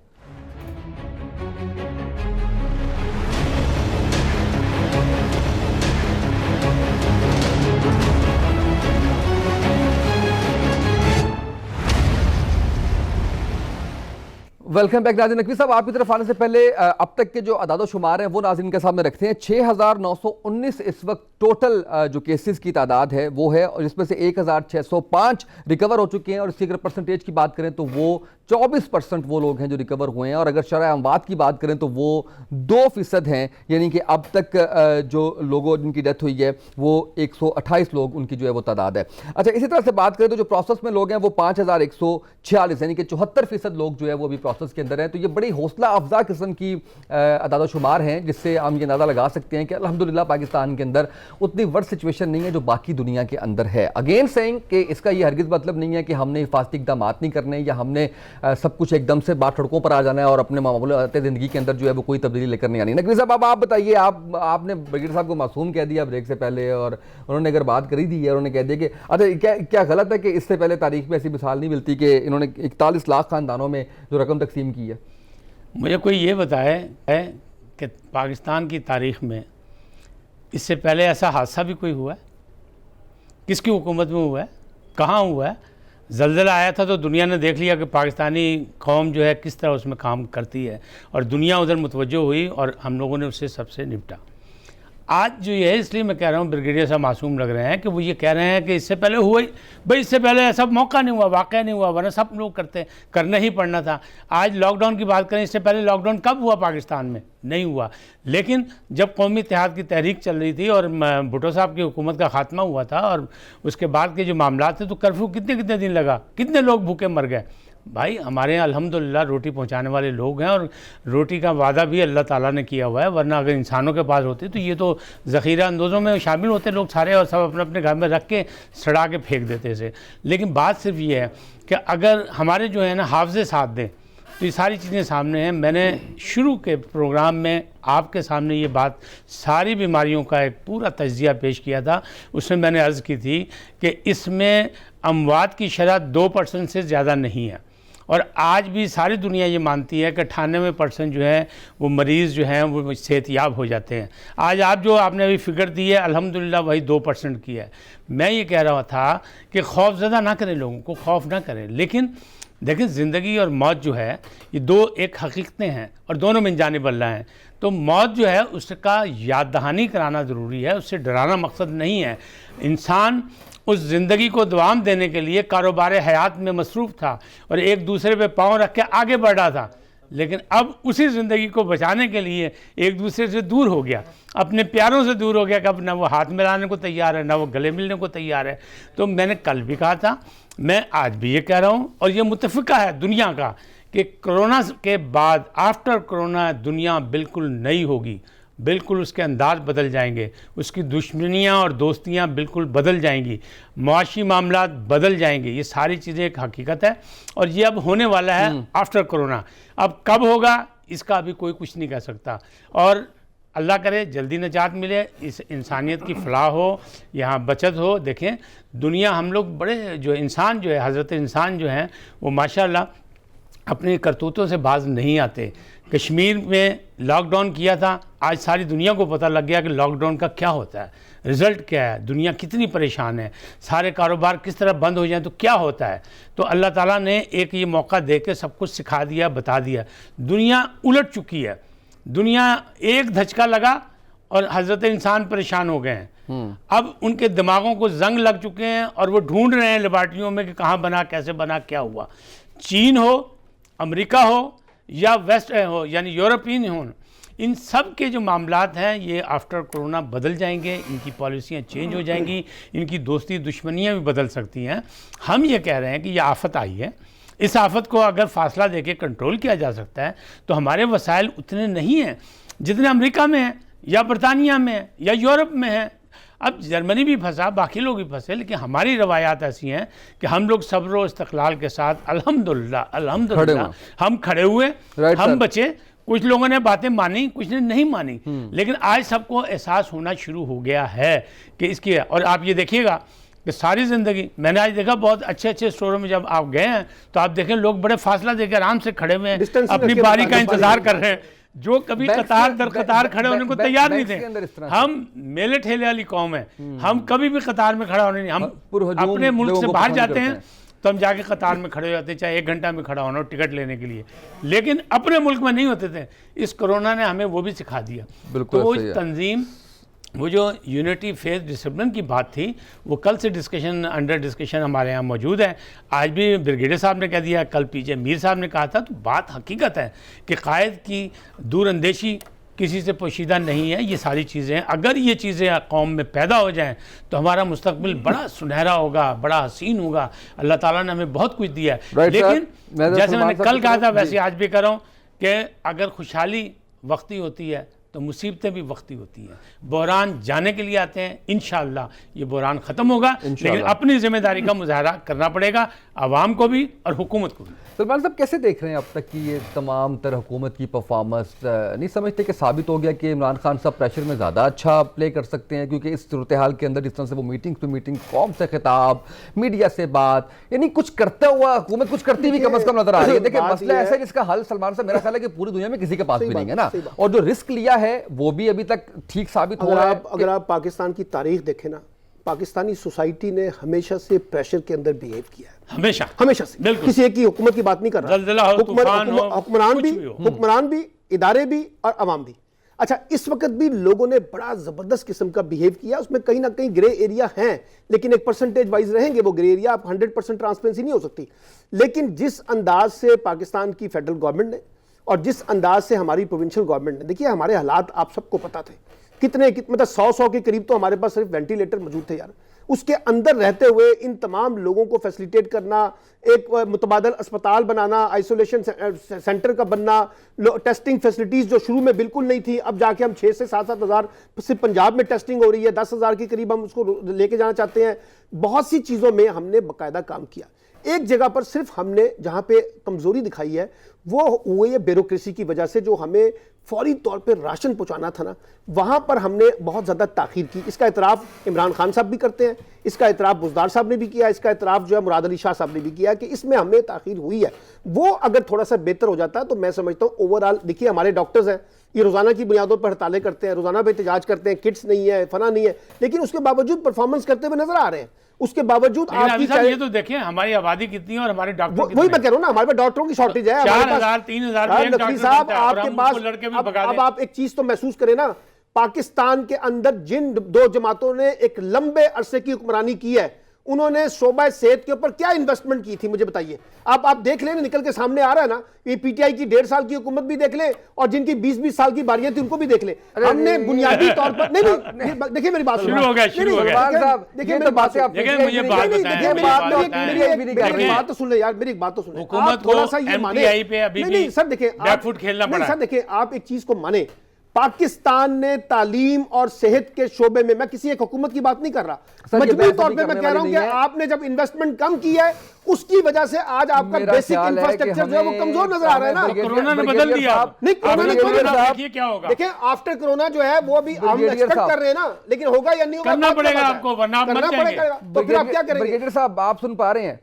वेलकम बैक नाज़रीन। नकवी साहब आपकी तरफ आने से पहले अब तक के जो अदाद शुमार हैं वो नाज़रीन के सामने रखते हैं। 6,919 इस वक्त टोटल जो केसेस की तादाद है वो है, और इसमें से 1,605 रिकवर हो चुके हैं। और इसकी अगर परसेंटेज की बात करें तो वो 24% वो लोग हैं जो रिकवर हुए हैं। और अगर शरह अमवात की बात करें तो वो 2% हैं, यानी कि अब तक जो लोगों जिनकी डेथ हुई है वो 128 लोग उनकी जो है वो तादाद है। अच्छा, इसी तरह से बात करें तो जो प्रोसेस में लोग हैं वो 5,146, यानी कि 74% लोग जो है वो अभी प्रोसेस के अंदर हैं। तो ये बड़ी हौसला अफजा किस्म की अदाद शुमार हैं, जिससे हम ये अंदाज़ा लगा सकते हैं कि अल्हम्दुलिल्लाह पाकिस्तान के अंदर उतनी वर्स्ट सिचुएशन नहीं है जो बाकी दुनिया के अंदर है। अगेन सेइंग कि इसका ये हरगिज़ मतलब नहीं है कि हमने हिफाजती इक़दामात नहीं करने या हमने सब कुछ एकदम से बाहर सड़कों पर आ जाना है और अपने मामूलात ज़िंदगी के अंदर जो है वो कोई तब्दीली लेकर नहीं आनी। नकवी साहब अब आप बताइए, आपने ब्रिगेडियर साहब को मासूम कह दिया ब्रेक से पहले, और उन्होंने अगर बात करी दी है, उन्होंने कह दिया कि अच्छा क्या गलत है कि इससे पहले तारीख में ऐसी मिसाल नहीं मिलती कि इन्होंने 41 लाख खानदानों में जो रकम तकसीम की है। मुझे कोई ये बताए है कि पाकिस्तान की तारीख में इससे पहले ऐसा हादसा भी कोई हुआ है? किसकी हुकूमत में हुआ है? कहाँ हुआ है? ज़लज़ला आया था तो दुनिया ने देख लिया कि पाकिस्तानी कौम जो है किस तरह उसमें काम करती है, और दुनिया उधर मुतवज्जो हुई और हम लोगों ने उससे सबसे निपटा। आज जो ये है, इसलिए मैं कह रहा हूँ ब्रिगेडियर साहब मासूम लग रहे हैं कि वो ये कह रहे हैं कि इससे पहले हुआ ही, भाई इससे पहले ऐसा मौका नहीं हुआ, वाक़या नहीं हुआ, वरना सब लोग करना ही पड़ना था। आज लॉकडाउन की बात करें, इससे पहले लॉकडाउन कब हुआ पाकिस्तान में? नहीं हुआ। लेकिन जब कौमी इत्तेहाद की तहरीक चल रही थी और भुट्टो साहब की हुकूमत का खात्मा हुआ था और उसके बाद के जो मामला थे, तो कर्फ्यू कितने दिन लगा, कितने लोग भूखे मर गए। भाई हमारे यहाँ अल्हम्दुलिल्लाह रोटी पहुँचाने वाले लोग हैं, और रोटी का वादा भी अल्लाह ताला ने किया हुआ है, वरना अगर इंसानों के पास होती तो ये तो ज़ख़ीरा अंदोज़ों में शामिल होते लोग सारे, और सब अपने अपने घर में रख के सड़ा के फेंक देते थे। लेकिन बात सिर्फ ये है कि अगर हमारे जो है ना हाफ़ज़े साथ दें तो ये सारी चीज़ें सामने हैं। मैंने शुरू के प्रोग्राम में आपके सामने ये बात, सारी बीमारियों का एक पूरा तज्ज़िया पेश किया था। उसमें मैंने अर्ज़ की थी कि इसमें अमवात की शरह 2% से ज़्यादा नहीं है, और आज भी सारी दुनिया ये मानती है कि 98% जो है वो मरीज़ जो हैं वो सेहतयाब हो जाते हैं। आज आपने अभी फिगर दी है अल्हम्दुलिल्लाह वही 2% की है। मैं ये कह रहा था कि खौफज़दा ना करें, लोगों को खौफ ना करें, लेकिन देखिए ज़िंदगी और मौत जो है ये दो एक हकीकतें हैं और दोनों में जाने बल्ला हैं। तो मौत जो है उसका याद दहानी कराना ज़रूरी है, उससे डराना मकसद नहीं है। इंसान उस ज़िंदगी को दुआम देने के लिए कारोबार हयात में मसरूफ़ था और एक दूसरे पे पाँव रख के आगे बढ़ रहा था, लेकिन अब उसी ज़िंदगी को बचाने के लिए एक दूसरे से दूर हो गया, अपने प्यारों से दूर हो गया कि अब ना वो हाथ मिलाने को तैयार है, ना वो गले मिलने को तैयार है। तो मैंने कल भी कहा था, मैं आज भी ये कह रहा हूँ और ये मुत्तफ़िका है दुनिया का कि कोरोना के बाद आफ्टर कोरोना दुनिया बिल्कुल नई होगी, बिल्कुल उसके अंदाज बदल जाएंगे, उसकी दुश्मनियाँ और दोस्तियाँ बिल्कुल बदल जाएंगी, मुआशी मामलात बदल जाएंगे। ये सारी चीज़ें एक हकीकत है और ये अब होने वाला है आफ्टर कोरोना। अब कब होगा इसका अभी कोई कुछ नहीं कह सकता और अल्लाह करे जल्दी निजात मिले, इस इंसानियत की फलाह हो, यहाँ बचत हो। देखें दुनिया, हम लोग बड़े जो इंसान जो है, हज़रत इंसान जो हैं वो माशाअल्लाह अपने करतूतों से बाज नहीं आते। कश्मीर में लॉकडाउन किया था, आज सारी दुनिया को पता लग गया कि लॉकडाउन का क्या होता है, रिज़ल्ट क्या है, दुनिया कितनी परेशान है, सारे कारोबार किस तरह बंद हो जाएं तो क्या होता है। तो अल्लाह ताला ने एक ये मौका दे के सब कुछ सिखा दिया, बता दिया। दुनिया उलट चुकी है, दुनिया एक धचका लगा और हज़रत इंसान परेशान हो गए हैं। अब उनके दिमागों को जंग लग चुके हैं और वो ढूंढ रहे हैं लेबॉर्ट्रियों में कि कहाँ बना, कैसे बना, क्या हुआ। चीन हो, अमेरिका हो या वेस्ट हो यानी यूरोपियन हो, इन सब के जो मामलात हैं ये आफ्टर कोरोना बदल जाएंगे, इनकी पॉलिसियाँ चेंज हो जाएंगी, इनकी दोस्ती दुश्मनियाँ भी बदल सकती हैं। हम ये कह रहे हैं कि ये आफत आई है, इस आफत को अगर फासला देके कंट्रोल किया जा सकता है तो हमारे वसाइल उतने नहीं हैं जितने अमेरिका में हैं या बरतानिया में है या यूरोप में है। अब जर्मनी भी फंसा, बाकी लोग भी फंसे, लेकिन हमारी रवायात ऐसी हैं कि हम लोग सब्र और इस्तक़लाल के साथ अल्हम्दुलिल्लाह हम खड़े हुए, हम बचे। कुछ लोगों ने बातें मानी, कुछ ने नहीं मानी, लेकिन आज सबको एहसास होना शुरू हो गया है कि इसकी। और आप ये देखिएगा कि सारी ज़िंदगी मैंने आज देखा बहुत अच्छे अच्छे स्टोरों में जब आप गए हैं तो आप देखें लोग बड़े फासला देकर आराम से खड़े हुए हैं, अपनी बारी का इंतज़ार कर रहे हैं। जो कभी कतार दर कतार खड़े होने को तैयार नहीं थे। हम मेले ठेले वाली कौम है, हम कभी भी कतार में खड़ा होने नहीं, हम अपने मुल्क से बाहर जाते हैं तो हम जाके कतार में खड़े हो जाते हैं, चाहे 1 घंटा में खड़ा होना हो टिकट लेने के लिए, लेकिन अपने मुल्क में नहीं होते थे। इस कोरोना ने हमें वो भी सिखा दिया। तो वो तंजीम, वो जो यूनिटी फेस डिसिप्लिन की बात थी वो कल से अंडर डिस्कशन हमारे यहाँ मौजूद है। आज भी ब्रिगेडियर साहब ने कह दिया, कल पीजे मीर साहब ने कहा था। तो बात हकीकत है कि कायद की दूरअंदेशी किसी से पोशीदा नहीं है। ये सारी चीज़ें अगर ये चीज़ें कौम में पैदा हो जाएं तो हमारा मुस्तकबिल बड़ा सुनहरा होगा, बड़ा हसीन होगा। अल्लाह ताला ने हमें बहुत कुछ दिया है। लेकिन जैसे मैंने कल कहा था वैसे आज भी कह रहा हूँ कि अगर खुशहाली वक्ती होती है तो मुसीबतें भी वक्ती होती हैं। बहरान जाने के लिए आते हैं, इंशाअल्लाह ये बहरान ख़त्म होगा, लेकिन अपनी जिम्मेदारी का मुजाहरा करना पड़ेगा आवाम को भी और हुकूमत को भी। सलमान साहब कैसे देख रहे हैं अब तक की ये तमाम तरह हुकूमत की परफॉर्मेंस? नहीं समझते कि साबित हो गया कि इमरान खान साहब प्रेशर में ज़्यादा अच्छा प्ले कर सकते हैं, क्योंकि इस सूरत हाल के अंदर जिस तरह से वो मीटिंग टू मीटिंग, कौम से खिताब, मीडिया से बात, यानी कुछ करता हुआ हुकूमत कुछ करती हुई कम अज़ कम नजर आ रही है। देखिए मसला ऐसा है जिसका हल सलमान साहब मेरा ख्याल है कि पूरी दुनिया में किसी के पास भी नहीं है ना, और जो रिस्क लिया है वो भी अभी तक ठीक साबित हो रहा है। अगर आप पाकिस्तान की तारीख देखें ना, पाकिस्तानी सोसाइटी ने हमेशा से प्रेशर के अंदर बिहेव किया है, हमेशा से। किसी एक की हुकूमत की बात नहीं कर रहा, हुक्मरान भी, इदारे भी और अवाम भी। अच्छा, इस वक्त भी लोगों ने बड़ा जबरदस्त किस्म का बिहेव किया। उसमें कहीं ना कहीं ग्रे एरिया हैं, लेकिन एक परसेंटेज वाइज रहेंगे वो ग्रे एरिया। आप 100% ट्रांसपेरेंसी नहीं हो सकती, लेकिन जिस अंदाज से पाकिस्तान की फेडरल गवर्नमेंट ने और जिस अंदाज से हमारी प्रोविंशियल गवर्नमेंट ने, देखिए हमारे हालात आप सबको पता थे, कितने मतलब 100 के करीब तो हमारे पास सिर्फ वेंटिलेटर मौजूद थे यार। उसके अंदर रहते हुए इन तमाम लोगों को फैसिलिटेट करना, एक मुतबादल अस्पताल बनाना, आइसोलेशन सेंटर का बनना, टेस्टिंग फैसिलिटीज जो शुरू में बिल्कुल नहीं थी, अब जाके हम 6 से 7 हज़ार सिर्फ पंजाब में टेस्टिंग हो रही है, 10 हज़ार के करीब हम उसको लेके जाना चाहते हैं। बहुत सी चीज़ों में हमने बाकायदा काम किया। एक जगह पर सिर्फ हमने जहां पे कमजोरी दिखाई है वो ये ब्यूरोक्रेसी की वजह से, जो हमें फौरी तौर पे राशन पहुंचाना था ना, वहां पर हमने बहुत ज्यादा ताखीर की। इसका इतराफ इमरान खान साहब भी करते हैं, इसका इतराफ बुजदार साहब ने भी किया, इसका इतराफ जो है मुराद अली शाह साहब ने भी किया कि इसमें हमें ताखीर हुई है। वो अगर थोड़ा सा बेहतर हो जाता तो मैं समझता हूं ओवरऑल, देखिए हमारे डॉक्टर्स हैं, ये रोजाना की बुनियादों पर हड़तालें करते हैं, रोजाना पे एहतजाज करते हैं, किट्स नहीं है, फना नहीं है, लेकिन उसके बावजूद परफॉर्मेंस करते हुए नजर आ रहे हैं। उसके बावजूद आपकी ये तो देखें हमारी आबादी कितनी है और हमारे डॉक्टर वही मैं कह रहा हूं ना, हमारे पास डॉक्टरों की शॉर्टेज है। 4,000 3,000 नकवी साहब आपके पास, अब आप एक चीज तो महसूस करें ना, पाकिस्तान के अंदर जिन दो जमातों ने एक लंबे अरसे की हुक्मरानी की है, उन्होंने शोबा सेहत के ऊपर क्या इन्वेस्टमेंट की थी, मुझे बताइए। आप देख लें, निकल के सामने आ रहा है ना, ये पीटीआई की 1.5 साल की हुकूमत भी देख लें और जिनकी 20-20 साल की बारियां थी उनको भी देख लें। हमने बुनियादी तौर पर नहीं, देखिए मेरी बात शुरू हो गया। देखिए मेरी बात तो सुन ले यार, मेरी बात तो सुन। हुकूमत थोड़ा सा ये माने, नहीं सर देखिए, खेलना पड़ा। सर देखिए, आप एक चीज को माने, पाकिस्तान ने तालीम और सेहत के शोबे में, मैं किसी एक हुकूमत की बात नहीं कर रहा, मजबूरी तौर पे मैं कह रहा हूं कि आपने जब इन्वेस्टमेंट कम की है उसकी वजह से आज आपका बेसिक इंफ्रास्ट्रक्चर जो है वो कमजोर नजर आ रहा है ना। कोरोना ने बदल दिया। नहीं, कोरोना ने देखिए क्या होगा। देखिए आफ्टर कोरोना जो है वो अभी हम एक्सपेक्ट कर रहे हैं ना, लेकिन होगा या नहीं होगा करना पड़ेगा आपको, वरना आप मर जाएंगे। तो फिर आप क्या करेंगे? ब्रिगेडियर साहब आप सुन पा रहे हैं?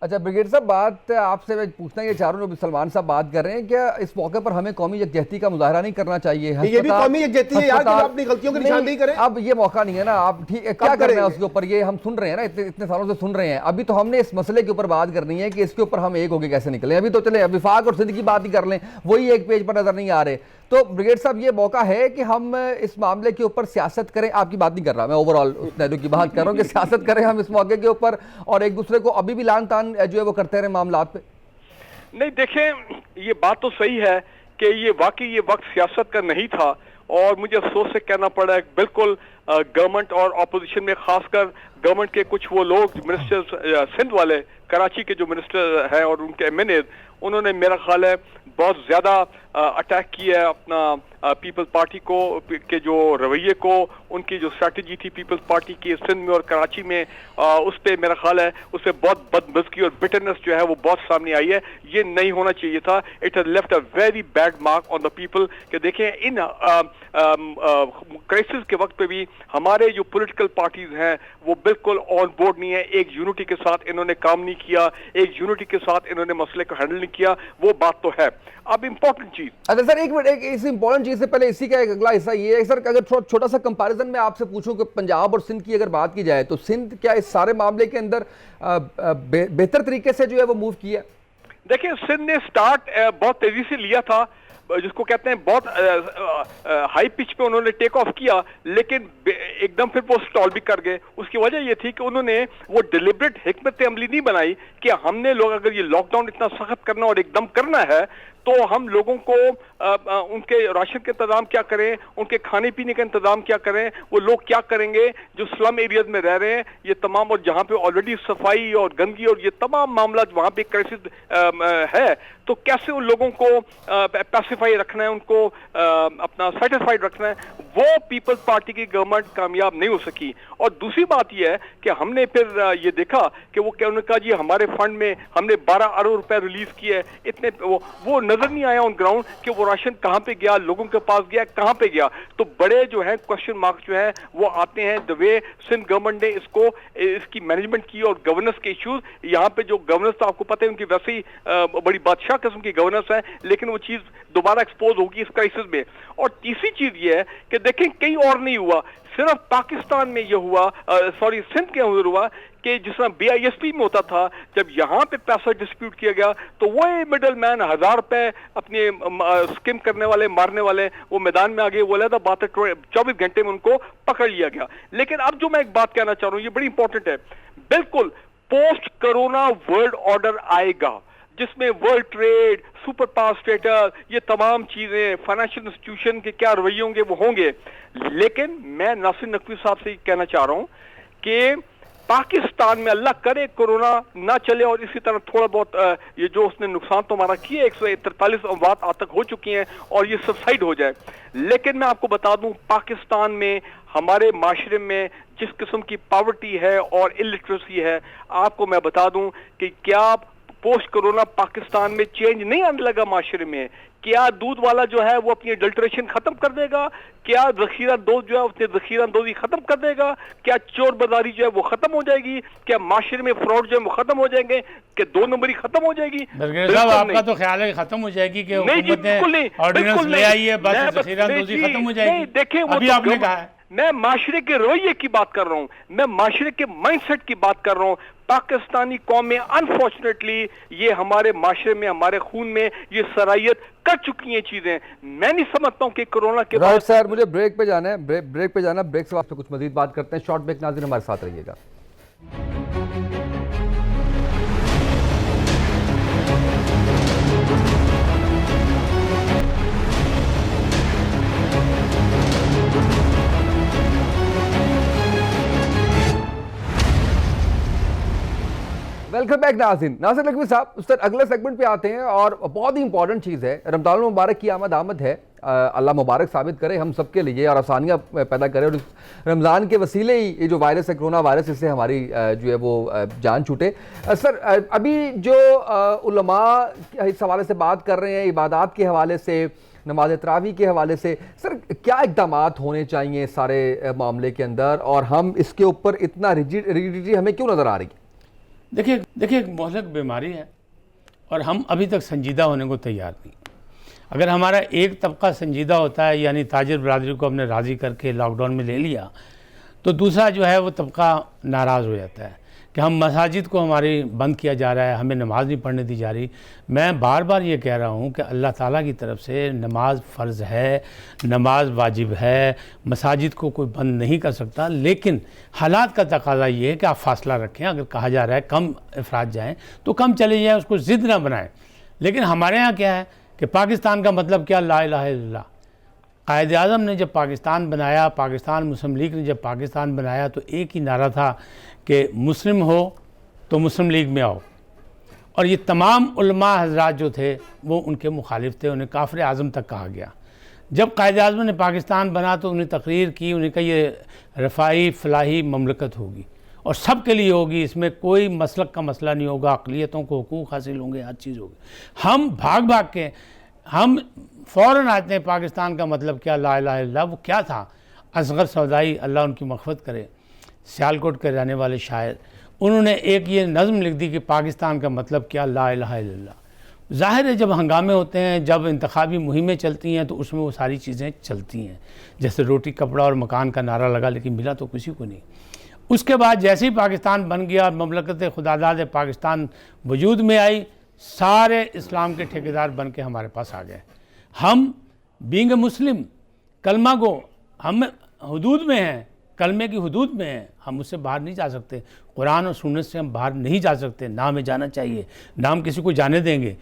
अच्छा ब्रिगेडियर साहब, बात आपसे मैं पूछना, ये चारों लोग सलमान साहब बात कर रहे हैं, क्या इस मौके पर हमें कौमी यकजहती का मुजाहरा नहीं करना चाहिए? ये भी कौमी यकजहती है यार, कि आप अपनी गलतियों की निशानदेही करें। अब ये मौका नहीं है ना, आप ठीक क्या कर रहे हैं उसके ऊपर, ये हम सुन रहे हैं ना, इतने सालों से सुन रहे हैं। अभी तो हमने इस मसले के ऊपर बात करनी है कि इसके ऊपर हम एक होकर कैसे निकले। अभी तो चले विफाक और सिंध की बात ही कर लें, वही एक पेज पर नजर नहीं आ रहे। तो ब्रिगेड साहब, ये मौका है कि हम इस मामले के ऊपर सियासत करें। आपकी बात नहीं कर रहा मैं, ओवरऑल उस नैरो की बात कर रहा हूं कि सियासत करें हम इस मौके के ऊपर और एक दूसरे को अभी भी लान तान जो है वो करते रहे मामलात पे। नहीं देखें, ये बात तो सही है कि ये वाकई ये वक्त सियासत का नहीं था, और मुझे अफसोस से कहना पड़ा है बिल्कुल गवर्नमेंट और ऑपोजिशन में, खासकर गवर्नमेंट के कुछ वो लोग मिनिस्टर सिंध वाले, कराची के जो मिनिस्टर हैं और उनके एमएनए, उन्होंने मेरा ख्याल है बहुत ज्यादा अटैक किया है अपना पीपल्स पार्टी को के जो रवैये को, उनकी जो स्ट्रैटेजी थी पीपल्स पार्टी की सिंध में और कराची में, उस पर मेरा ख्याल है उस पर बहुत बदमज़गी और बिटरनेस जो है वो बहुत सामने आई है। ये नहीं होना चाहिए था। It has left a very bad mark on the people कि देखें इन क्राइसिस के वक्त पे भी हमारे जो पॉलिटिकल पार्टीज हैं वो बिल्कुल ऑन बोर्ड नहीं है। एक यूनिटी के साथ इन्होंने काम नहीं किया, एक यूनिटी के साथ इन्होंने मसले को हैंडल नहीं किया, वो बात तो है। अब इंपॉर्टेंट चीज, अच्छा सर एक मिनट, एक इस इंपॉर्टेंट चीज से पहले इसी का एक अगला हिस्सा ये है सर, अगर छोटा सा कंपैरिजन में आपसे पूछूं कि पंजाब और सिंध की अगर बात की जाए तो सिंध क्या इस सारे मामले के अंदर बेहतर तरीके से जो है वो मूव किया? देखिए सिंध ने स्टार्ट बहुत तेजी से लिया था, जिसको कहते हैं बहुत हाई पिच पे उन्होंने टेक ऑफ किया, लेकिन एकदम फिर वो स्टॉल भी कर गए। उसकी वजह ये थी कि उन्होंने वो डिलिबरेट हिकमत अमली नहीं बनाई कि हमने लोग अगर ये लॉकडाउन इतना सख्त करना और एकदम करना है तो हम लोगों को उनके राशन के इंतजाम क्या करें, उनके खाने पीने का इंतजाम क्या करें, वो लोग क्या करेंगे जो स्लम एरियाज में रह रहे हैं, ये तमाम, और जहाँ पे ऑलरेडी सफाई और गंदगी और ये तमाम मामला वहाँ पे क्राइसिस है, तो कैसे उन लोगों को पैसिफाई रखना है, उनको अपना सेटिस्फाइड रखना है, वो पीपल्स पार्टी की गवर्नमेंट कामयाब नहीं हो सकी। और दूसरी बात यह है कि हमने फिर ये देखा कि वो क्या, उन्होंने कहा जी हमारे फंड में हमने 12 अरब रुपए रिलीज किए, इतने वो नजर नहीं आया ऑन ग्राउंड कि वो राशन कहाँ पे गया, लोगों के पास गया, कहाँ पे गया। तो बड़े जो है क्वेश्चन मार्क जो है वो आते हैं द वे सिंध गवर्नमेंट ने इसकी मैनेजमेंट की और गवर्नेंस के इश्यूज। यहाँ पे जो गवर्नेंस तो आपको पता है उनकी वैसे ही बड़ी बादशाह किस्म की गवर्नेंस है, लेकिन वो चीज दोबारा एक्सपोज होगी इस क्राइसिस में। और तीसरी चीज ये है कि देखें कहीं और नहीं हुआ, सिर्फ पाकिस्तान में ये हुआ, सॉरी सिंध के अंदर हुआ कि जिस तरह BISP में होता था, जब यहाँ पे पैसा डिस्प्यूट किया गया तो वो मिडल मैन 1000 रुपए अपने स्किम करने वाले, मारने वाले, वो मैदान में आ गए। वो अलग बात है, 24 घंटे में उनको पकड़ लिया गया। लेकिन अब जो मैं एक बात कहना चाह रहा हूँ, ये बड़ी इंपॉर्टेंट है, बिल्कुल पोस्ट कोरोना वर्ल्ड ऑर्डर आएगा जिसमें world trade, super power status, ये तमाम चीजें, फाइनेंशियल इंस्टीट्यूशन के क्या रवैये होंगे वो होंगे। लेकिन मैं नासिर नकवी साहब से कहना चाह रहा हूं कि पाकिस्तान में अल्लाह करे कोरोना ना चले और इसी तरह थोड़ा बहुत ये जो उसने नुकसान तो हमारा किया, 143 अमवात आज तक हो चुकी हैं और ये सबसाइड हो जाए। लेकिन मैं आपको बता दूं, पाकिस्तान में हमारे माशरे में जिस किस्म की पॉवर्टी है और इलिटरेसी है, आपको मैं बता दूं कि क्या पोस्ट कोरोना पाकिस्तान में चेंज नहीं आने लगा माशरे में? क्या दूध वाला जो है वो अपनी अडल्ट्रेशन खत्म कर देगा? क्या जखीरा दो जो है उसने जखीरा अंदोजी खत्म कर देगा? क्या चोर बाजारी जो है वो खत्म हो जाएगी? क्या माशरे में फ्रॉड जो है वो खत्म हो जाएंगे? क्या 2 नंबरी खत्म हो जाएगी? साहब, आपका तो ख्याल है खत्म हो जाएगी कि ऑर्डिनेंस ले आई है, बस जखीरा अंदोजी खत्म हो जाएगी? देखिए, अभी आपने कहा है, मैं माशरे के रवैये की बात कर रहा हूं, मैं माशरे के माइंडसेट की बात कर रहा हूं। पाकिस्तानी कौम में अनफॉर्चुनेटली ये हमारे माशरे में, हमारे खून में ये सराहियत कर चुकी हैं चीजें। मैं नहीं समझता हूं कि कोरोना के राइट सर, मुझे ब्रेक पे जाना है, ब्रेक पे जाना, ब्रेक से आपसे कुछ मजीद बात करते हैं। शॉर्ट ब्रेक, नाज़रीन हमारे साथ रहिएगा। वेलकम बैक नाज़रीन। नासिर लखवी साहब, उस तरह अगले सेगमेंट पे आते हैं और बहुत ही इंपॉर्टेंट चीज़ है, रमज़ान मुबारक की आमद है। अल्लाह मुबारक साबित करे हम सब के लिए और आसानियाँ पैदा करे और इस रमज़ान के वसीले ही ये जो वायरस है, कोरोना वायरस, इससे हमारी जो है वो जान छूटे। सर, अभी जो उलमा इस हवाले से बात कर रहे हैं, इबादत के हवाले से, नमाज तरावी के हवाले से, सर क्या इक़दाम होने चाहिए सारे मामले के अंदर, और हम इसके ऊपर इतना रिजिडिटी हमें क्यों नज़र आ रही है? देखिए, एक मोहलक बीमारी है और हम अभी तक संजीदा होने को तैयार नहीं। अगर हमारा एक तबका संजीदा होता है, यानी ताजिर बरादरी को हमने राज़ी करके लॉकडाउन में ले लिया, तो दूसरा जो है वो तबका नाराज़ हो जाता है कि हम मसाजिद को हमारी बंद किया जा रहा है, हमें नमाज नहीं पढ़ने दी जा रही। मैं बार बार ये कह रहा हूँ कि अल्लाह ताला की तरफ से नमाज फ़र्ज़ है, नमाज वाजिब है, मसाजिद को कोई बंद नहीं कर सकता, लेकिन हालात का तकाज़ा ये है कि आप फ़ासला रखें। अगर कहा जा रहा है कम अफराद जाएँ तो कम चले जाएँ, उसको ज़िद ना बनाएं। लेकिन हमारे यहाँ क्या है कि पाकिस्तान का मतलब क्या, ला इलाहा इल्लल्लाह। कायद आज़म ने जब पाकिस्तान बनाया, पाकिस्तान मुस्लिम लीग ने जब पाकिस्तान बनाया, तो एक ही नारा था कि मुस्लिम हो तो मुस्लिम लीग में आओ। और ये तमाम उलमा हजरात जो थे वो उनके मुखालिफ थे, उन्हें काफ़िर आज़म तक कहा गया। जब कायद आज़म ने पाकिस्तान बना तो उन्हें तकरीर की, उन्हें कहा ये रफ़ाई फलाही ममलकत होगी और सब के लिए होगी, इसमें कोई मसलक का मसला नहीं होगा, अक़लियतों को हुकूक़ हासिल होंगे, हर चीज़ होगी। हम भाग भाग के हम फ़ौरन आते हैं पाकिस्तान का मतलब क्या, ला इलाहा इल्लल्लाह। वो क्या था? असगर सौदाई, अल्लाह उनकी मग़फ़िरत करे, सियालकोट के रहने वाले शायर, उन्होंने एक ये नज़म लिख दी कि पाकिस्तान का मतलब क्या, ला इलाहा इल्लल्लाह। ज़ाहिर है जब हंगामे होते हैं, जब इंतखाबी मुहिमें चलती हैं, तो उसमें वो सारी चीज़ें चलती हैं। जैसे रोटी कपड़ा और मकान का नारा लगा, लेकिन मिला तो किसी को नहीं। उसके बाद जैसे ही पाकिस्तान बन गया, ममलकत खुदादाद पाकिस्तान वजूद में आई, सारे इस्लाम के ठेकेदार बन के हमारे पास आ गए। हम बीइंग मुस्लिम, कलमा को हम हुदूद में हैं, कलमे की हुदूद में हैं, हम उससे बाहर नहीं जा सकते। कुरान और सुन्नत से हम बाहर नहीं जा सकते, ना हमें जाना चाहिए, ना हम किसी को जाने देंगे,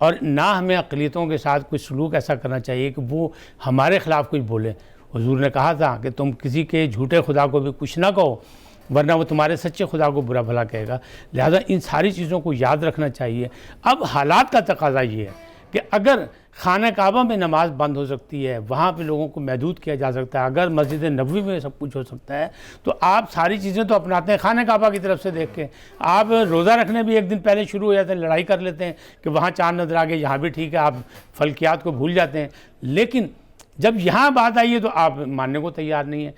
और ना हमें अक़लियतों के साथ कुछ सलूक ऐसा करना चाहिए कि वो हमारे ख़िलाफ़ कुछ बोले। हुजूर ने कहा था कि तुम किसी के झूठे खुदा को भी कुछ ना कहो, वरना वो तुम्हारे सच्चे खुदा को बुरा भला कहेगा। लिहाजा इन सारी चीज़ों को याद रखना चाहिए। अब हालात का तकाज़ा ये है कि अगर खाना काबा में नमाज बंद हो सकती है, वहाँ पे लोगों को महदूद किया जा सकता है, अगर मस्जिद नबवी में सब कुछ हो सकता है, तो आप सारी चीज़ें तो अपनाते हैं। खाना काबा की तरफ से देख के आप रोज़ा रखने भी एक दिन पहले शुरू हो जाते हैं, लड़ाई कर लेते हैं कि वहाँ चाँद नजर आ गए, यहाँ भी ठीक है, आप फल्कियात को भूल जाते हैं। लेकिन जब यहाँ बात आई है तो आप मानने को तैयार नहीं है।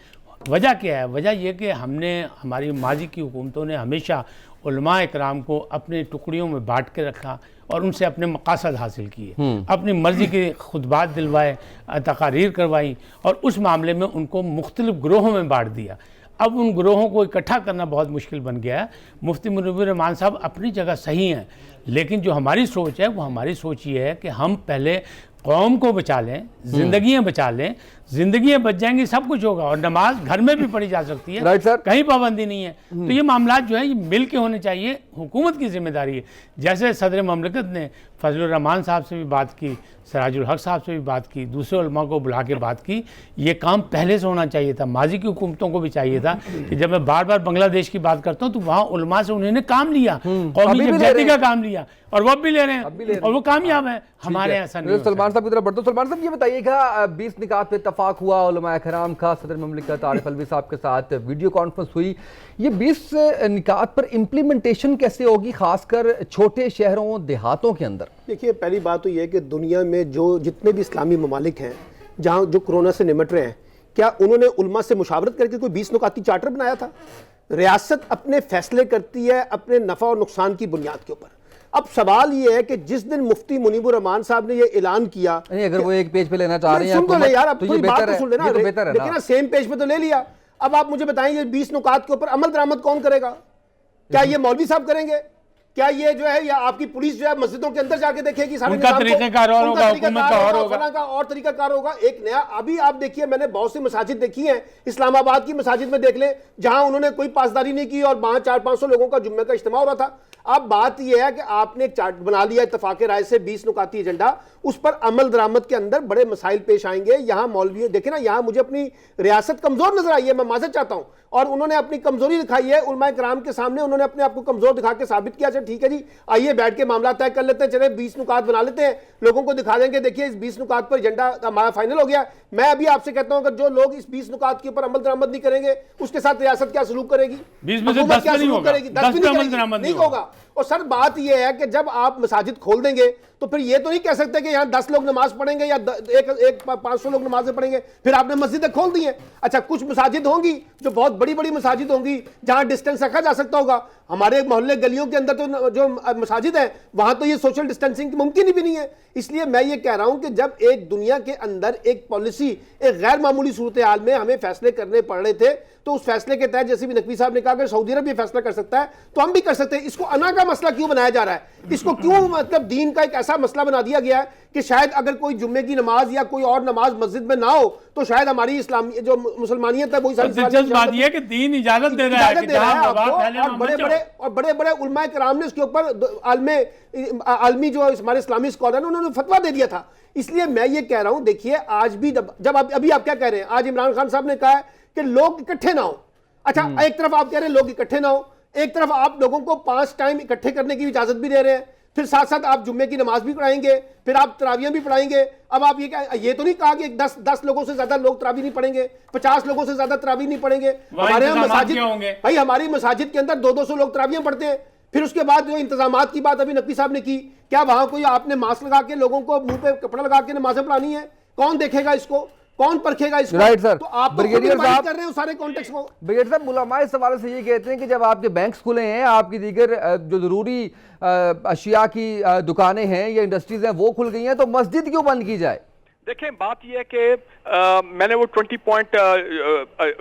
वजह क्या है? वजह यह कि हमने, हमारी माजी की हुकूमतों ने हमेशा उलमा इकराम को अपने टुकड़ियों में बांट के रखा और उनसे अपने मकासद हासिल किए, अपनी मर्ज़ी के खुतबात दिलवाए, तकारीर करवाई और उस मामले में उनको मुख्तलिफ़ ग्रोहों में बांट दिया। अब उन ग्रोहों को इकट्ठा करना बहुत मुश्किल बन गया है। मुफ्ती मुनव्विर रहमान साहब अपनी जगह सही हैं, लेकिन जो हमारी सोच है वो हमारी सोच ये है कि हम पहले कौम को बचा लें, ज़िंदगियाँ बचा लें, ज़िंदगियाँ बच जाएंगी, सब कुछ होगा। और नमाज घर में भी पढ़ी जा सकती है, राइट सर, कहीं पाबंदी नहीं है। तो ये मामला जो है ये मिल के होने चाहिए। हुकूमत की जिम्मेदारी है। जैसे सदर ममलकत ने फजलुर रहमान साहब से भी बात की, सिराजुल हक साहब से भी बात की, दूसरे उलमा को बुला के बात की, ये काम पहले से होना चाहिए था। माजी की हुकूमतों को भी चाहिए था कि जब मैं बार बार बांग्लादेश की बात करता हूँ तो वहाँ उलमा से उन्होंने काम लिया, कौमी यकजहती का काम लिया, और वो अब भी ले रहे हैं और वो कामयाब है। हमारे ऐसा नहीं। सलमान साहब की तरफ बढ़ते। सलमान साहब ये बताइएगा, 20 निकात पे इत्तफाक हुआ, उलमा कराम का सदर ममलिकत आरिफ अलवी साहब के साथ वीडियो कॉन्फ्रेंस हुई। ये 20 निकात पर इम्प्लीमेंटेशन कैसे होगी, खासकर छोटे शहरों देहातों के अंदर? देखिए, पहली बात तो ये है कि दुनिया में जो जितने भी इस्लामी ममालिक हैं जहाँ जो कोरोना से निमट रहे हैं, क्या उन्होंने उलमा से मुशावरत करके कोई 20 नुकाती चार्टर बनाया था? रियासत अपने फैसले करती है अपने नफा और नुकसान की बुनियाद के ऊपर। अब सवाल ये है कि जिस दिन मुफ्ती मुनीबुर रहमान साहब ने ये ऐलान किया, नहीं, अगर वो एक पेज पे लेना चाह रहे हैं सुन तो ले यार, अब तो ये बात बेहतर तो सुन लेना, है, बेहतर है लेकिन सेम पेज पे तो ले लिया। अब आप मुझे बताएं, ये 20 नुकात के ऊपर अमल दरामद कौन करेगा? क्या ये मौलवी साहब करेंगे? क्या ये जो है, या आपकी पुलिस जो है मस्जिदों के अंदर जाके देखेगी? सारे उनका तरीकाकार और होगा, हुकूमत का और होगा, का और तरीकाकार होगा। एक नया, अभी आप देखिए, मैंने बहुत सी मसाजिद देखी हैं, इस्लामाबाद की मसाजिद में देख ले, जहां उन्होंने कोई पासदारी नहीं की और वहां 400-500 लोगों का जुम्मे का इज्तिमा हो रहा था। अब बात यह है कि आपने एक चार्ट बना लिया इत्तफाक राय से, 20 नुकाती एजेंडा, उस पर अमल दरामद के अंदर बड़े मसाइल पेश आएंगे। यहाँ मौलवी देखे ना, यहाँ मुझे अपनी रियासत कमजोर नजर आई है, मैं माजरत चाहता हूँ, और उन्होंने अपनी कमजोरी दिखाई है उलमाए कराम के सामने। उन्होंने अपने आप को कमजोर दिखा के साबित किया, चल ठीक है जी, आइए बैठ के मामला तय कर लेते हैं, चले 20 नुकात बना लेते हैं, लोगों को दिखा देंगे, देखिए इस 20 नुकात पर एजेंडा हमारा फाइनल हो गया। मैं अभी आपसे कहता हूं, अगर जो लोग इस 20 नुकात के ऊपर अमल दरामद नहीं करेंगे, उसके साथ रियासत क्या सलूक करेगी? 20 में से 10 क्या सलूक होगा, करेगी? 10 पे अमल दरामद नहीं होगा। और सर बात यह है कि जब आप मसाजिद खोल देंगे तो फिर ये तो नहीं कह सकते कि यहाँ 10 लोग नमाज पढ़ेंगे या एक 500 लोग नमाजें पढ़ेंगे, फिर आपने मस्जिदें खोल दी हैं। अच्छा, कुछ मसाजिद होंगी जो बहुत बड़ी बड़ी मसाजिद होंगी जहां डिस्टेंस रखा जा सकता होगा। हमारे मोहल्ले गलियों के अंदर तो जो मसाजिद है वहां तो ये सोशल डिस्टेंसिंग मुमकिन ही भी नहीं है। इसलिए मैं ये कह रहा हूं कि जब एक दुनिया के अंदर एक पॉलिसी, एक गैर मामूली सूरत हाल में हमें फैसले करने पड़ रहे थे, तो उस फैसले के तहत जैसे भी नकवी साहब ने कहा कि सऊदी अरब ये फैसला कर सकता है तो हम भी कर सकते हैं। इसको अना का मसला क्यों बनाया जा रहा है? इसको क्यों मतलब दीन का एक ऐसा मसला बना दिया गया है कि शायद अगर कोई जुम्मे की नमाज या कोई और नमाज मस्जिद में ना हो तो शायद हमारी इस्लामी जो मुसलमानियत है वही सारी बात यह है कि दीन इजाजत दे रहा है, और बड़े बड़े उलमाए कराम ने इसके ऊपर आलमी जो हमारे इस्लामी स्कॉलर हैं उन्होंने फतवा दे दिया था। इसलिए मैं ये कह रहा हूं, देखिए आज भी जब अभी आप क्या कह रहे हैं, आज इमरान खान साहब ने कहा है कि लोग इकट्ठे ना हो। अच्छा, एक तरफ आप कह रहे हैं लोग इकट्ठे ना हो, एक तरफ आप लोगों को 5 टाइम इकट्ठे करने की इजाजत भी दे रहे हैं, फिर साथ साथ आप जुम्मे की नमाज भी पढ़ाएंगे, फिर आप तरावियां भी पढ़ाएंगे। अब आप ये तो नहीं कहा कि 10 लोगों से ज्यादा लोग तरावी नहीं पढ़ेंगे, 50 लोगों से ज्यादा तरावी नहीं पढ़ेंगे। हमारे यहाँ मसाजिद, भाई हमारी मसाजिद के अंदर 200 लोग तरावियां पढ़ते हैं। फिर उसके बाद जो इंतजामात की बात अभी नकवी साहब ने की, क्या वहां कोई आपने मास्क लगा के लोगों को मुंह पे कपड़ा लगा के नमाजें पढ़ानी है? कौन देखेगा इसको? कौन परखेगा इसको? Right sir. तो आप ब्रिगेडियर साहब कर रहे हो सारे कॉन्टेक्स्ट को। ब्रिगेडियर साहब, उलमा इस सवाल से ये कहते हैं कि जब आपके बैंक खुले हैं, आपकी दीगर जो जरूरी अशिया की दुकानें हैं या इंडस्ट्रीज हैं वो खुल गई हैं, तो मस्जिद क्यों बंद की जाए? देखें, बात यह है कि मैंने वो 20 पॉइंट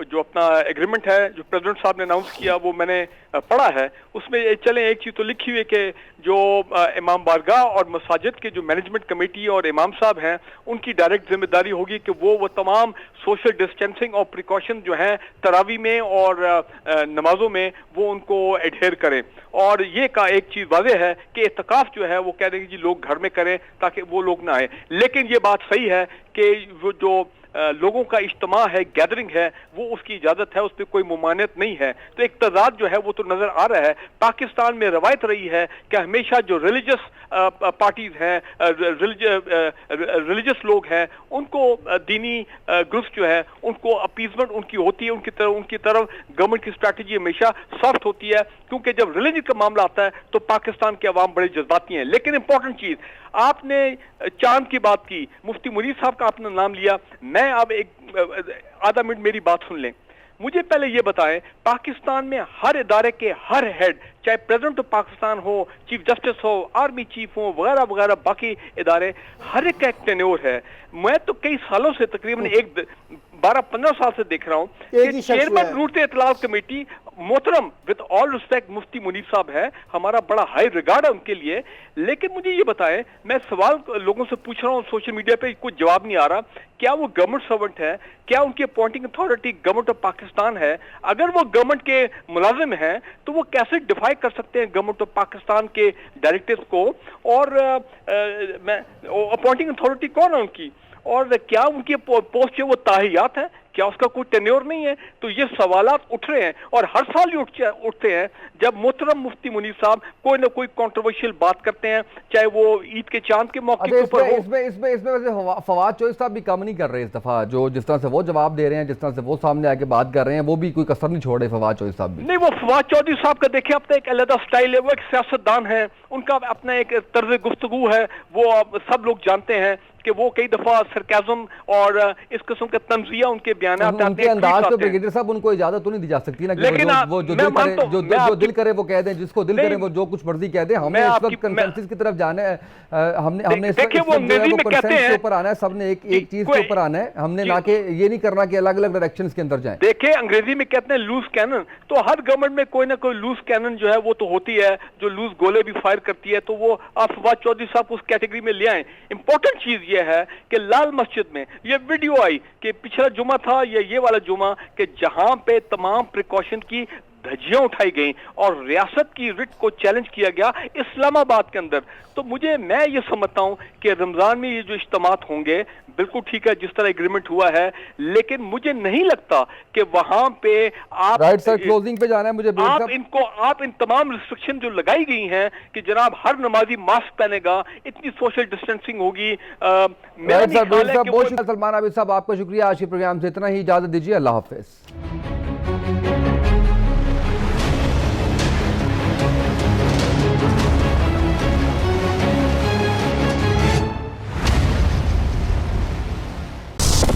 जो अपना एग्रीमेंट है जो प्रेसिडेंट साहब ने अनाउंस किया वो मैंने पढ़ा है। उसमें चले एक चीज़ तो लिखी हुई है कि जो इमाम बारगाह और मसाजिद के जो मैनेजमेंट कमेटी और इमाम साहब हैं उनकी डायरेक्ट जिम्मेदारी होगी कि वो तमाम सोशल डिस्टेंसिंग और प्रिकॉशन जो हैं तरावी में और नमाजों में वो उनको एडहेयर करें। और ये का एक चीज़ वाज़ेह है कि इत्तिकाफ जो है वो कह रहे हैं कि जी लोग घर में करें ताकि वो लोग ना आए। लेकिन ये बात सही है कि वो जो लोगों का इज्तिमा है, गैदरिंग है, वो उसकी इजाजत है, उस पर कोई मुमानियत नहीं है। तो एक तजाद जो है वो तो नजर आ रहा है। पाकिस्तान में रवायत रही है कि हमेशा जो रिलीजियस पार्टीज हैं, रिलीजियस लोग हैं, उनको दीनी ग्रुप्स जो है उनको अपीजमेंट उनकी होती है, उनकी तरफ गवर्नमेंट की स्ट्रैटेजी हमेशा सॉफ्ट होती है, क्योंकि जब रिलीजन का मामला आता है तो पाकिस्तान के अवाम बड़े जज्बाती हैं। लेकिन इंपॉर्टेंट चीज, आपने चांद की बात की, मुफ्ती मुनीर साहब का आपने नाम लिया, मैं अब एक आधा मिनट मेरी बात सुन लें। मुझे पहले ये बताएं, पाकिस्तान में हर इदारे के हर हेड, चाहे प्रेसिडेंट ऑफ पाकिस्तान हो, चीफ जस्टिस हो, आर्मी चीफ हो, वगैरह वगैरह, बाकी इदारे, हर एक का एक टेन्योर है। मैं तो कई सालों से, तकरीबन 12-15 साल से देख रहा हूं कि चेयरमैन रूट इतलाफ कमेटी मोहतरम विद ऑल रिस्पेक्ट मुफ्ती मुनीर साहब है, हमारा बड़ा हाई रिगार्ड है उनके लिए। लेकिन मुझे ये बताएं, मैं सवाल लोगों से पूछ रहा हूं सोशल मीडिया पे, कुछ जवाब नहीं आ रहा क्या वो गवर्नमेंट सर्वेंट है, क्या उनकी appointing authority government of Pakistan है? अगर वो गवर्नमेंट के मुलाजिम हैं तो वो कैसे डिफाई कर सकते हैं गवर्नमेंट ऑफ पाकिस्तान के डायरेक्टर्स को? और अपॉइंटिंग अथॉरिटी कौन है उनकी? और क्या उनकी पोस्ट जो वो ताहियात है, क्या उसका कोई टेन्योर नहीं है? तो ये सवालात उठ रहे हैं और हर साल ही उठते हैं जब मोहतरम मुफ्ती मुनीर साहब कोई ना कोई कंट्रोवर्शियल बात करते हैं, चाहे वो ईद के चांद के मौके के ऊपर हो। इसमें वैसे फवाद चौधरी साहब भी कम नहीं कर रहे इस दफा, जो जिस तरह से वो जवाब दे रहे हैं, जिस तरह से वो सामने आके बात कर रहे हैं, वो भी कोई कसर नहीं छोड़ रहे फवाद चौधरी साहब भी। नहीं, वो फवाद चौधरी साहब का देखिए अपना एक अलग स्टाइल है, वो एक सियासतदान है, उनका अपना एक तर्ज गुफ्तगू है, वो सब लोग जानते हैं कि वो कई दफा सरकाज़म और इस किस्म के तंजिया उनके बयानात आते हैं। अंदाज पे ब्रिगेडियर साहब उनको इजाजत तो नहीं दी जा सकती ना, लेकिन वो जो दिल करे वो कह दें, जिसको दिल करे वो जो कुछ मर्जी कह दें। हमें इस वक्त कंसेंसस की तरफ जाना है, हमने कंसेंसस के ऊपर आना है, सबने एक चीज के ऊपर आना है, हमने ना कि ये नहीं करना कि अलग अलग डायरेक्शंस के अंदर जाएं। देखिए अंग्रेजी में कहते हैं लूज कैनन, तो हर गवर्नमेंट में कोई ना कोई लूज कैनन जो है वो तो होती है, जो लूज गोले भी फायर करती है, तो वो आप फवाद चौधरी साहब उस कैटेगरी में ले आए। इंपॉर्टेंट चीज ये है कि लाल मस्जिद में ये वीडियो आई कि पिछला जुमा था या ये वाला जुमा कि जहां पे तमाम प्रिकॉशन की धज्जियां उठाई गई और रियासत की रिट को चैलेंज किया गया इस्लामाबाद के अंदर। तो मैं ये समझता हूं कि रमजान में ये जो इज्तिमात होंगे बिल्कुल ठीक है जिस तरह एग्रीमेंट हुआ है, लेकिन मुझे नहीं लगता कि वहां पे आप राइट सर, क्लोजिंग पे जाना है मुझे। आप इन तमाम रिस्ट्रिक्शन जो लगाई गई हैं कि जनाब हर नमाजी मास्क पहनेगा, इतनी सोशल डिस्टेंसिंग होगी, बहुत शुक्रिया सलमान आबिद साहब, आपका शुक्रिया। आज के प्रोग्राम से इतना ही, इजाजत दीजिए, अल्लाह हाफिज।